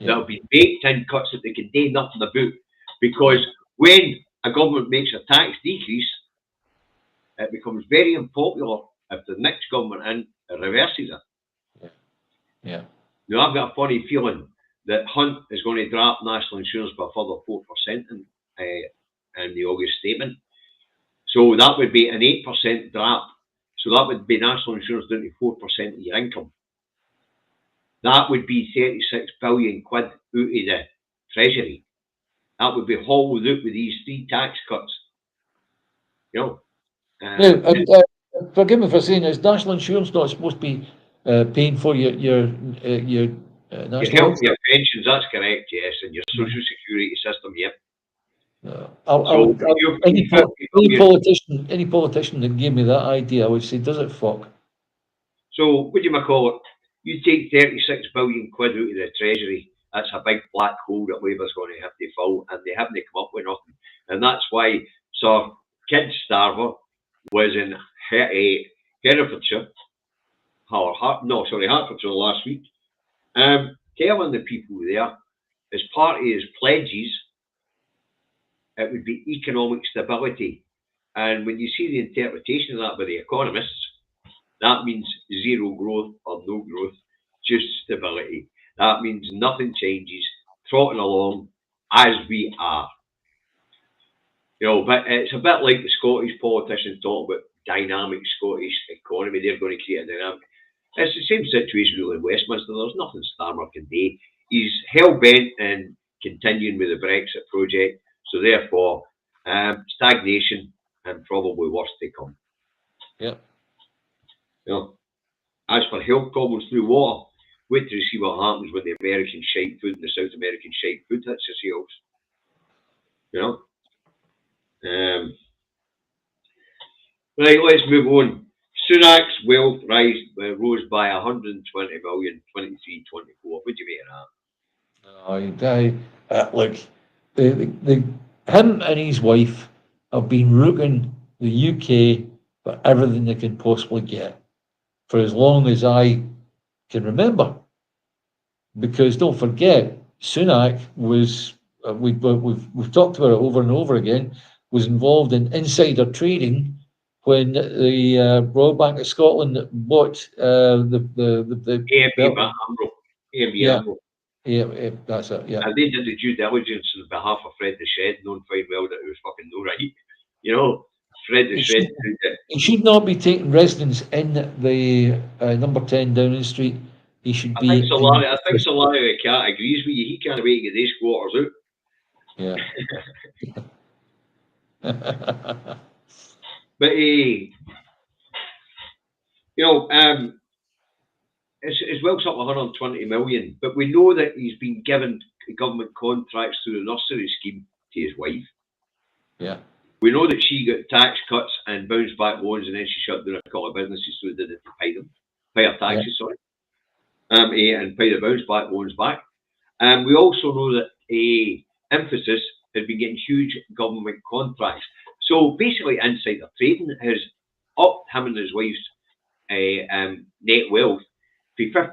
Speaker 1: That'll be baked in cuts that they can do nothing about. Because when a government makes a tax decrease, it becomes very unpopular if the next government in reverses it.
Speaker 2: Yeah.
Speaker 1: Now, I've got a funny feeling that Hunt is going to drop national insurance by a further 4% in the August statement. So that would be an 8% drop. So that would be national insurance down to 4% of your income. That would be 36 billion quid out of the Treasury. That would be hauled out with these 3 tax cuts.
Speaker 2: Forgive me for saying this, national insurance not supposed to be paying for your national
Speaker 1: health, your pensions, that's correct, yes, and your social security system, yep.
Speaker 2: Any politician that gave me that idea, I would say, does it fuck?
Speaker 1: So, what do you call it? You take 36 billion quid out of the Treasury, that's a big black hole that Labour's going to have to fill, and they haven't come up with nothing. And that's why Sir Kid Starver was in Herefordshire, Hertfordshire last week, telling the people there, as part of his pledges, it would be economic stability. And when you see the interpretation of that by the economists, that means zero growth or no growth, just stability. That means nothing changes, trotting along as we are. But it's a bit like the Scottish politicians talk about dynamic Scottish economy. They're going to create a dynamic. It's the same situation really in Westminster. There's nothing Starmer can do. He's hell-bent in continuing with the Brexit project. So therefore, stagnation and probably worse to come.
Speaker 2: Yep.
Speaker 1: As for health problems through water, wait to see what happens when the American shite food and the South American shite food hits the shelves. Right, let's move on. Sunak's wealth rose by 120 million, 23, 24. What do you make of that?
Speaker 2: Look, him and his wife have been rooting the UK for everything they can possibly get for as long as I can remember. Because don't forget, Sunak was, we've talked about it over and over again, was involved in insider trading when the Royal Bank of Scotland bought the
Speaker 1: AMB Amro.
Speaker 2: Yeah, that's it. Yeah,
Speaker 1: and they did the due diligence on behalf of Fred the Shed, knowing fine well that it was fucking no right. Fred the Shed.
Speaker 2: He should not be taking residence in the number 10 Downing Street. He should be.
Speaker 1: I think Solari agrees with you. He can't wait to get these squatters out.
Speaker 2: Yeah.
Speaker 1: But it's well up 120 million. But we know that he's been given government contracts through the nursery scheme to his wife.
Speaker 2: Yeah.
Speaker 1: We know that she got tax cuts and bounce back loans, and then she shut down a couple of businesses so they didn't pay her taxes. Sorry. And pay the bounce back loans back. And we also know that Emphasis has been getting huge government contracts. So basically, insider trading has upped him and his wife's net wealth from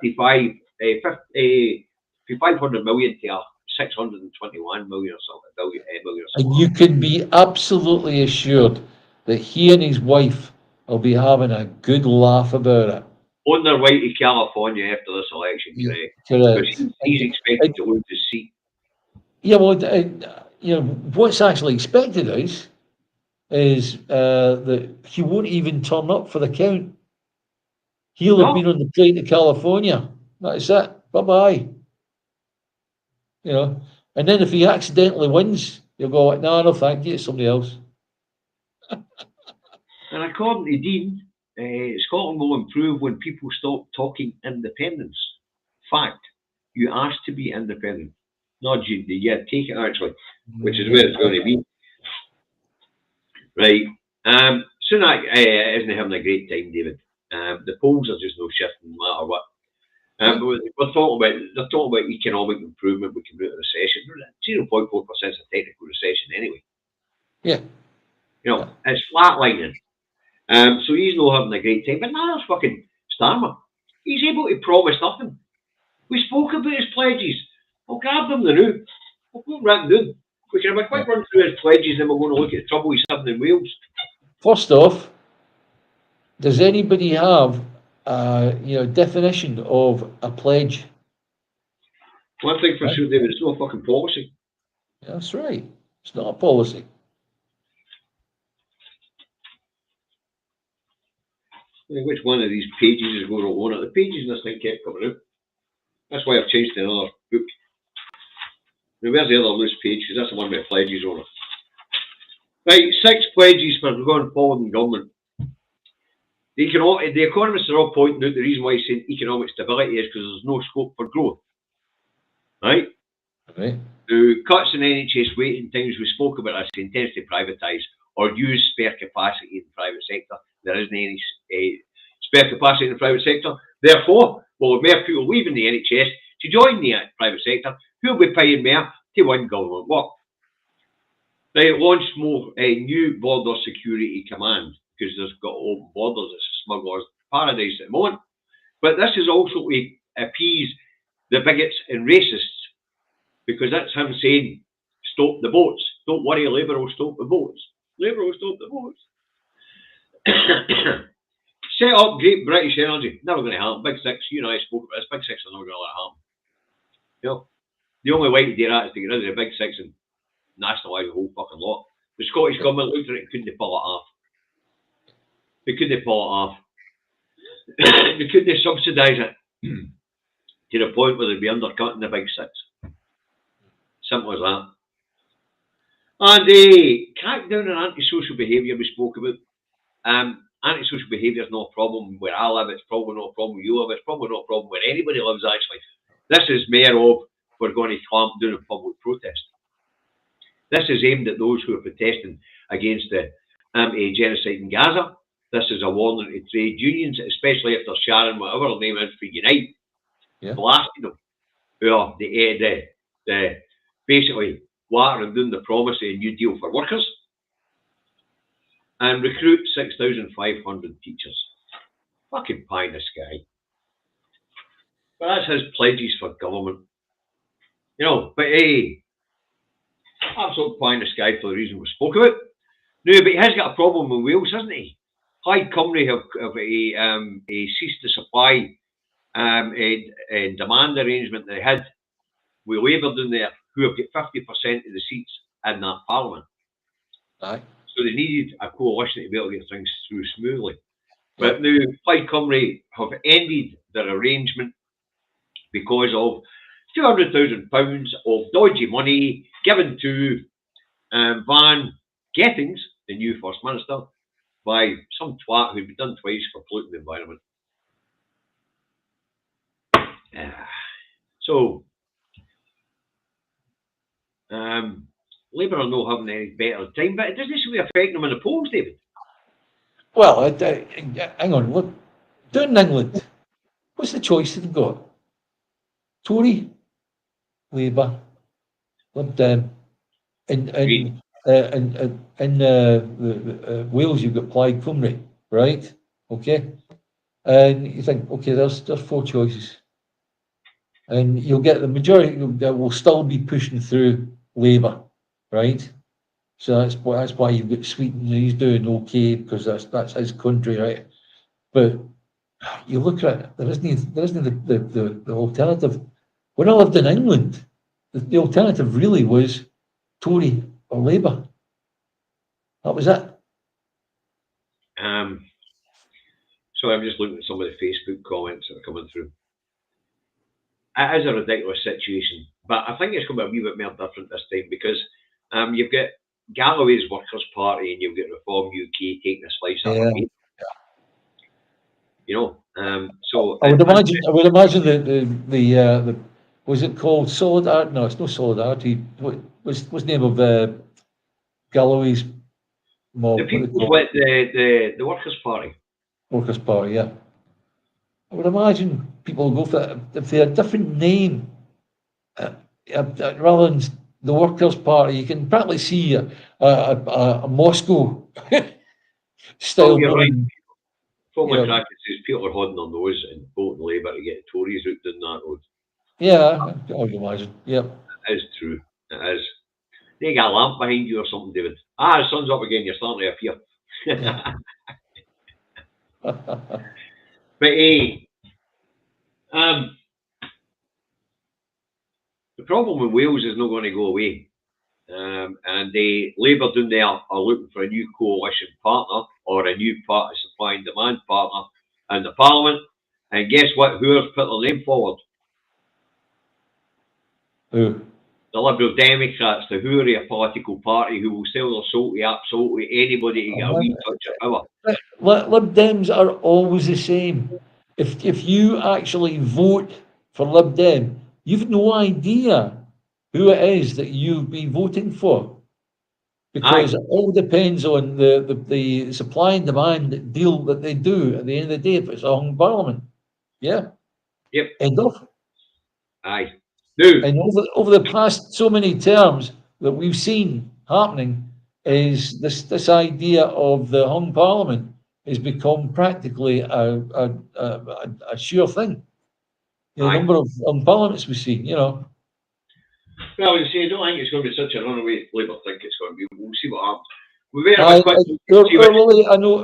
Speaker 1: 500 million to 621 million or something.
Speaker 2: And you can be absolutely assured that he and his wife will be having a good laugh about it.
Speaker 1: On their way to California after this election, correct? Because he's expected to lose his seat.
Speaker 2: Yeah, well, what's actually expected is that he won't even turn up for the count. He'll have been on the plane to California. That's it. Bye-bye. And then if he accidentally wins, you'll go, no, thank you, it's somebody else.
Speaker 1: And according to Dean, Scotland will improve when people stop talking independence. Fact, you asked to be independent. Not you, take it actually, which is where it's going to be. Right. Sunak isn't having a great time, David. The polls are just no shifting no matter what. But they're talking about economic improvement. We can move a recession. 0.4% is a technical recession anyway.
Speaker 2: Yeah.
Speaker 1: It's flatlining. So he's not having a great time. But now it's fucking Starmer. He's able to promise nothing. We spoke about his pledges. I'll grab them now. We'll go right down. We can have a quick run through his pledges, then we're going to look at the trouble he's having in Wales.
Speaker 2: First off, does anybody have a definition of a pledge?
Speaker 1: One thing for sure, David, it's not a fucking policy.
Speaker 2: That's right. It's not a policy.
Speaker 1: Which one of these pages is going to own it? The pages in this thing kept coming out. That's why I've changed to another book. Now, where's the other loose page? Because that's the one with pledges on it. Right, 6 pledges for going forward in government. The economists are all pointing out the reason why he's saying economic stability is because there's no scope for growth. Right?
Speaker 2: Right.
Speaker 1: The cuts in NHS waiting times, we spoke about this, intends to privatise or use spare capacity in the private sector. There isn't any spare capacity in the private sector. Therefore, we'll have more people leaving the NHS to join the private sector, who'll be paying more to win government work. They launched more new border security command because there's got open borders. It's smugglers moment. But this is also to appease the bigots and racists, because that's him saying, stop the boats. Don't worry, Labour will stop the boats. Labour will stop the boats. Set up Great British Energy. Never going to happen. Big Six, you and I spoke about this. Big Six are never going to let it happen. You know, the only way to do that is to get rid of the Big Six and nationalise the whole fucking lot. The Scottish government looked at it and couldn't pull it off. They couldn't pull it off. They couldn't subsidise it to the point where they'd be undercutting the Big Six. Simple as that. And crack down on antisocial behaviour we spoke about. Antisocial behaviour is not a problem where I live, it's probably not a problem where you live, it's probably not a problem where anybody lives actually. This is more of, we're going to clamp down on public protest. This is aimed at those who are protesting against the anti-genocide in Gaza. This is a warning to trade unions, especially if they're sharing whatever their name is for Unite. Yeah. Blasting them. Well, the basically watering down the promise of a new deal for workers. And recruit 6,500 teachers. Fucking pie in the sky. But that's his pledges for government. You know, but absolute pie in the sky for the reason we spoke about. No, but he has got a problem with Wales, hasn't he? Plaid Cymru have ceased the supply and demand arrangement they had with Labour down there, who have got 50% of the seats in that parliament.
Speaker 2: Aye.
Speaker 1: So they needed a coalition to be able to get things through smoothly. But now Plaid Cymru have ended their arrangement because of £200,000 of dodgy money given to Van Gettings, the new First Minister, by some twat who'd been done twice for polluting the environment. So, Labour are not having any better time, but it doesn't seem to be affecting them in the polls, David.
Speaker 2: Well, hang on, look, down in England, what's the choice they've got? Tory, Labour, Lib Dem. In Wales, you've got Plaid Cymru, right? Okay, and you think, okay, there's 4 choices, and you'll get the majority that will still be pushing through Labour, right? So that's why you've got Sweden. He's doing okay because that's his country, right? But you look at it, there isn't the alternative. When I lived in England, the alternative really was Tory or Labour. That was it.
Speaker 1: So I'm just looking at some of the Facebook comments that are coming through. It is a ridiculous situation, but I think it's going to be a wee bit more different this time because you've got Galloway's Workers' Party and you've got Reform UK taking a slice out of it. You know, so
Speaker 2: I would imagine the was it called Solidarity? No, it's not Solidarity. What's the name of Galloway's mob?
Speaker 1: The people with the Workers' Party.
Speaker 2: Workers' Party, yeah. I would imagine people will go for it if they had a different name rather than the Workers' Party. You can practically see a Moscow style.
Speaker 1: Oh, you're right. From my practice is people are holding their nose and voting Labour to get the Tories out down that road.
Speaker 2: Yeah, I would imagine. Yep.
Speaker 1: It is true. It is. They got a lamp behind you or something, David. The sun's up again, you're starting to appear.
Speaker 2: Yeah.
Speaker 1: But the problem with Wales is not going to go away. And Labour down there are looking for a new coalition partner or a new party supply and demand partner in the Parliament. And guess what? Who has put their name forward?
Speaker 2: Who?
Speaker 1: The Liberal Democrats, the Hooray political party who will sell their soul to absolutely anybody to get a wee touch of power.
Speaker 2: Lib Dems are always the same. If you actually vote for Lib Dem, you've no idea who it is that you've been voting for, because it all depends on the supply and demand deal that they do at the end of the day. If it's a hung parliament, yeah,
Speaker 1: yep,
Speaker 2: end of.
Speaker 1: Aye. No.
Speaker 2: And over the past so many terms that we've seen happening is this idea of the hung parliament has become practically a sure thing. The number of parliaments we see, you know.
Speaker 1: Well, you see, I don't think it's going to be such a runaway Labour think it's going to be. We'll see what happens. We better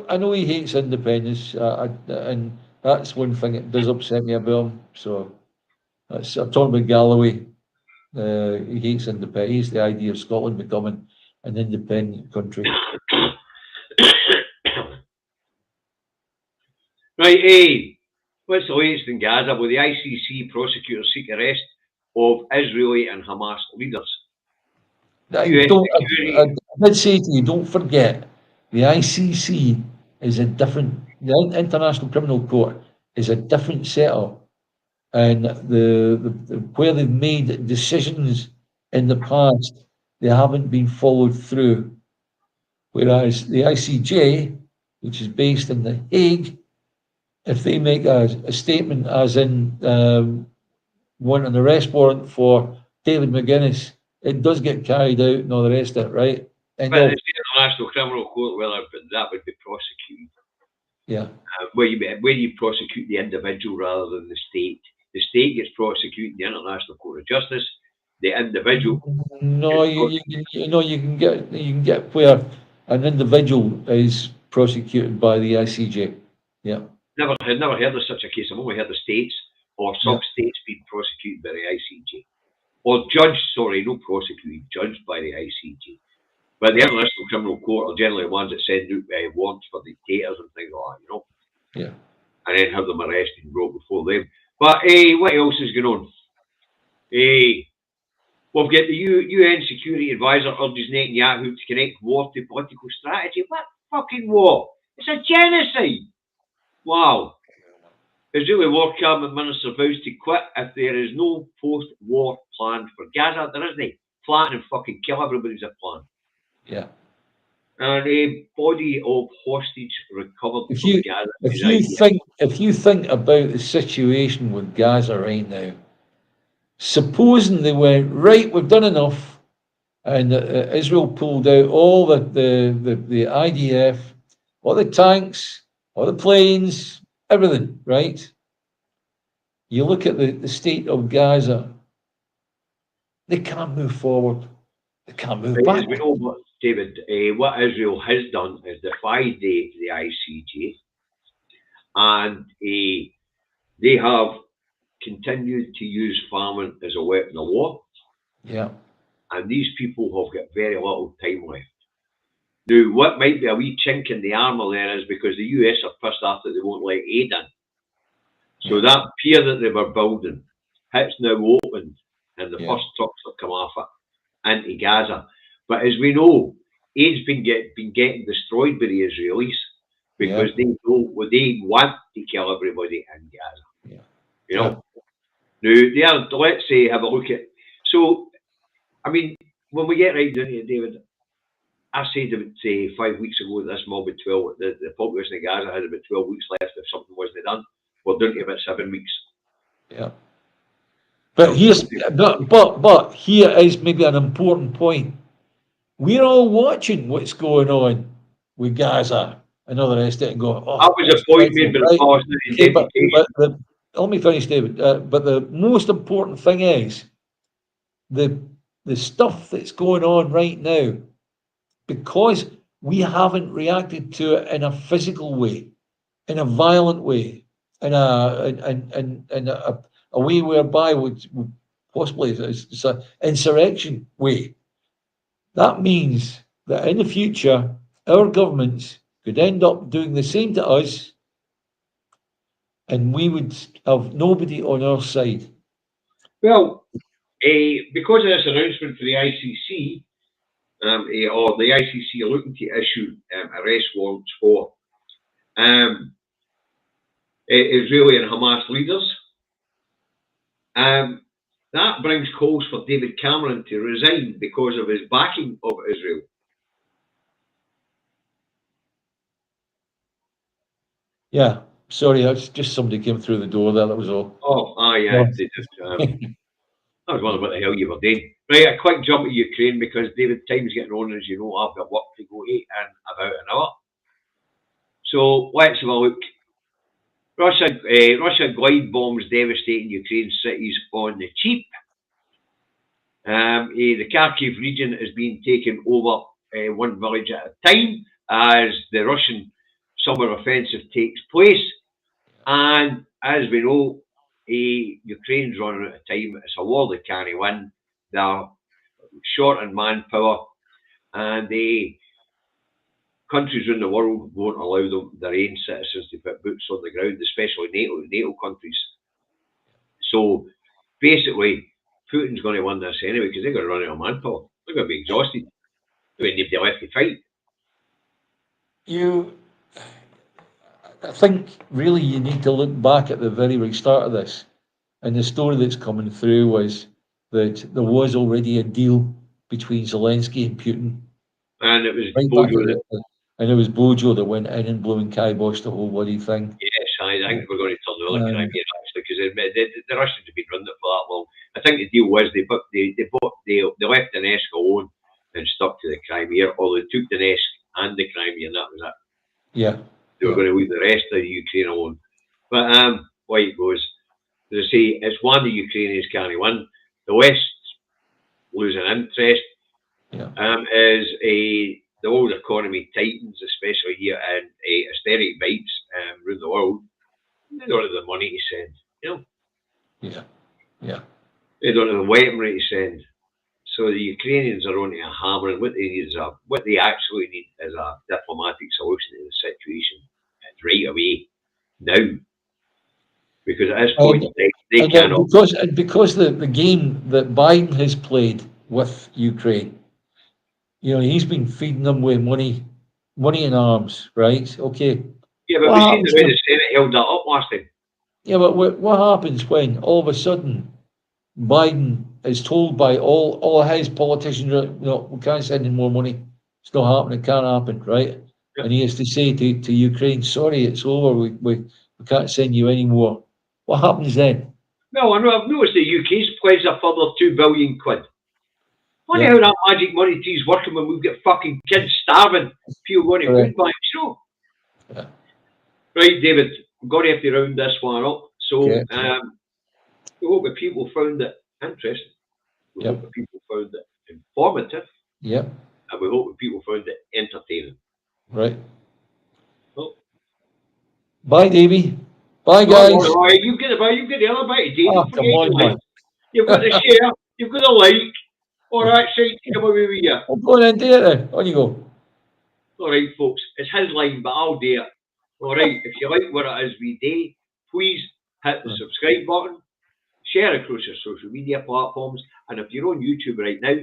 Speaker 2: I know he hates independence, and that's one thing that does upset me about him. So I'm talking about Galloway. He hates independence. He hates the idea of Scotland becoming an independent country.
Speaker 1: Right, what's the latest in Gaza? Will the ICC prosecutors seek arrest of Israeli and Hamas leaders?
Speaker 2: I did say to you, don't forget, the ICC is a different, the International Criminal Court is a different setup, and where they've made decisions in the past, they haven't been followed through. Whereas the ICJ, which is based in The Hague, if they make a statement as in want an arrest warrant for David McGuinness, it does get carried out and all the rest of it, right?
Speaker 1: And but it's the International Criminal Court, whether that would be prosecuted.
Speaker 2: Yeah.
Speaker 1: Where you prosecute the individual rather than the state. The state gets prosecuted in the International Court of Justice. The individual.
Speaker 2: No, you can get where an individual is prosecuted by the ICJ. Yeah.
Speaker 1: Never heard of such a case. I've only heard of states or sub-states being prosecuted by the ICJ. Or judged, sorry, not prosecuted, judged by the ICJ. But the International Criminal Court are generally the ones that send out warrants for dictators and things like that, you know?
Speaker 2: Yeah.
Speaker 1: And then have them arrested and brought before them. But what else is going on? We've got the UN Security Advisor urges Netanyahu to connect war to political strategy. What fucking war? It's a genocide! Wow. Israeli War Cabinet Minister vows to quit if there is no post-war plan for Gaza. There isn't. Flatten and fucking kill everybody's a plan.
Speaker 2: Yeah.
Speaker 1: And a body of hostage recovered from Gaza.
Speaker 2: If you think about the situation with Gaza right now, supposing they went, right, we've done enough, and Israel pulled out all the IDF, all the tanks, all the planes, everything, right? You look at the state of Gaza, they can't move forward. They can't move back.
Speaker 1: As we know, David, what Israel has done is defied the ICJ, and they have continued to use famine as a weapon of war.
Speaker 2: Yeah.
Speaker 1: And these people have got very little time left. Now, what might be a wee chink in the armour there is because the US are pissed off that they won't let aid in. So that pier that they were building, it's now opened, and the first trucks have come off it into Gaza. But as we know, aid's been getting destroyed by the Israelis because they want to kill everybody in Gaza.
Speaker 2: Yeah.
Speaker 1: You know. Now, let's say have a look at. So, I mean, when we get right down here, David, I said about 5 weeks ago that this mob had 12. The population of Gaza had about 12 weeks left if something wasn't done. We're down to about 7 weeks.
Speaker 2: Yeah. But but here is maybe an important point. We're all watching what's going on with Gaza and all the rest of it and going, oh,
Speaker 1: that was a point made by the Palestinian
Speaker 2: let me finish, David. But the most important thing is the stuff that's going on right now, because we haven't reacted to it in a physical way, in a violent way, in a way whereby would possibly it's an insurrection way. That means that in the future, our governments could end up doing the same to us, and we would have nobody on our side.
Speaker 1: Well, because of this announcement for the ICC, or the ICC are looking to issue arrest warrants for Israeli and Hamas leaders, that brings calls for David Cameron to resign because of his backing of Israel.
Speaker 2: Yeah, sorry, that's just somebody came through the door there, that was all.
Speaker 1: Oh, yeah. They just, I was wondering what the hell you were doing. Right, a quick jump to Ukraine because David, time's getting on, as you know, I've got work to go to in about an hour. So let's have a look. Russia glide bombs devastating Ukraine cities on the cheap. The Kharkiv region is being taken over one village at a time as the Russian summer offensive takes place. And as we know, Ukraine's running out of time. It's a war they can't win. They're short on manpower, and the countries in the world won't allow their own citizens to put boots on the ground, especially NATO countries. So basically, Putin's going to win this anyway because they're going to run out of manpower. They're going to be exhausted. They won't need left to fight.
Speaker 2: I think really you need to look back at the very start of this, and the story that's coming through was that there was already a deal between Zelensky and Putin,
Speaker 1: and it was
Speaker 2: it was Bojo that went in and blew and kiboshed the whole bloody thing.
Speaker 1: Yes, I think we're going to turn the other Crimea actually because the Russians have been running it for that long. I think the deal was they left Donetsk alone and stuck to the Crimea, or they took Donetsk and the Crimea, and that was it.
Speaker 2: Yeah.
Speaker 1: They were going to leave the rest of the Ukraine alone. But way it goes. As I say, it's one the Ukrainians can't win. The West losing interest.
Speaker 2: Yeah.
Speaker 1: As the world economy tightens, especially here, and austerity bites around the world, they don't have the money to send, you know?
Speaker 2: Yeah. Yeah.
Speaker 1: They don't have the weaponry to send. So the Ukrainians are only a hammer, and what they actually need is a diplomatic solution to the situation. It's right away, now. Because at this point, they cannot.
Speaker 2: Because the game that Biden has played with Ukraine, you know, he's been feeding them with money and arms, right? Okay.
Speaker 1: Yeah, but we've seen the way the Senate held that up last time.
Speaker 2: Yeah, but what happens when all of a sudden Biden is told by all his politicians, no, we can't send in more money. It's not happening. It can't happen, right? Yeah. And he has to say to Ukraine, sorry, it's over. We can't send you any more. What happens then?
Speaker 1: Well, I know I've noticed the UK's pledged a further £2 billion. Funny how that magic money tree's working when we've got fucking kids starving, people going to food banks, you know? Yeah. Right, David, we're going to have to round this one up. So, we hope that people found it interesting. We hope that people found it informative.
Speaker 2: Yeah.
Speaker 1: And we hope that people found it entertaining.
Speaker 2: Right. Well, bye, Davey. Bye, guys.
Speaker 1: You've got the other bite, Davey.
Speaker 2: Oh, come on, man.
Speaker 1: You've got the share, you've got the like. All right, shite, come away with you.
Speaker 2: I'm going and do it then. On you go.
Speaker 1: All right, folks. It's his line, but I'll do it. All right. If you like what it is we do, please hit the subscribe button, share across your social media platforms, and if you're on YouTube right now,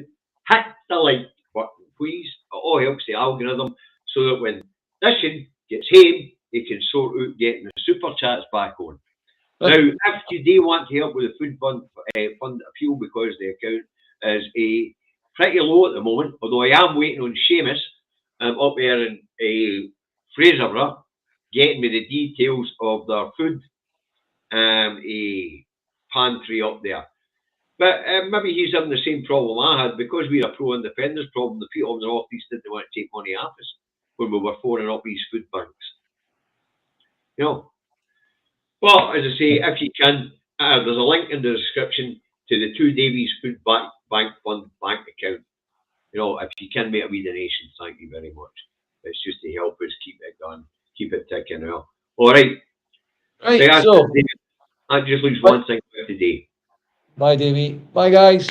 Speaker 1: hit the like button, please. It all helps the algorithm so that when this gets home, they can sort out getting the super chats back on. Now, if you do want to help with the food fund appeal because the account is pretty low at the moment, although I am waiting on Seamus up there in Fraserburgh getting me the details of their food pantry up there. But maybe he's having the same problem I had because we're a pro-independence problem. The people in the North East didn't want to take money off us when we were phoning up these food banks. You know. Well, as I say, if you can, there's a link in the description to the Two Davies Food Bank Fund bank account. You know, if you can make a wee donation, thank you very much. It's just to help us keep it going, keep it ticking well. All right.
Speaker 2: Right, so
Speaker 1: that just leaves one thing for today.
Speaker 2: Bye, Davey. Bye, guys.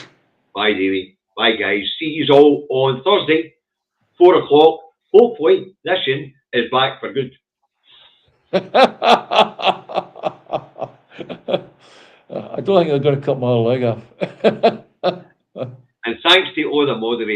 Speaker 1: Bye, Davey. Bye, guys. See you all on Thursday, 4 o'clock. Hopefully, this is back for good.
Speaker 2: I don't think they're going to cut my leg off.
Speaker 1: And thanks to all the moderators.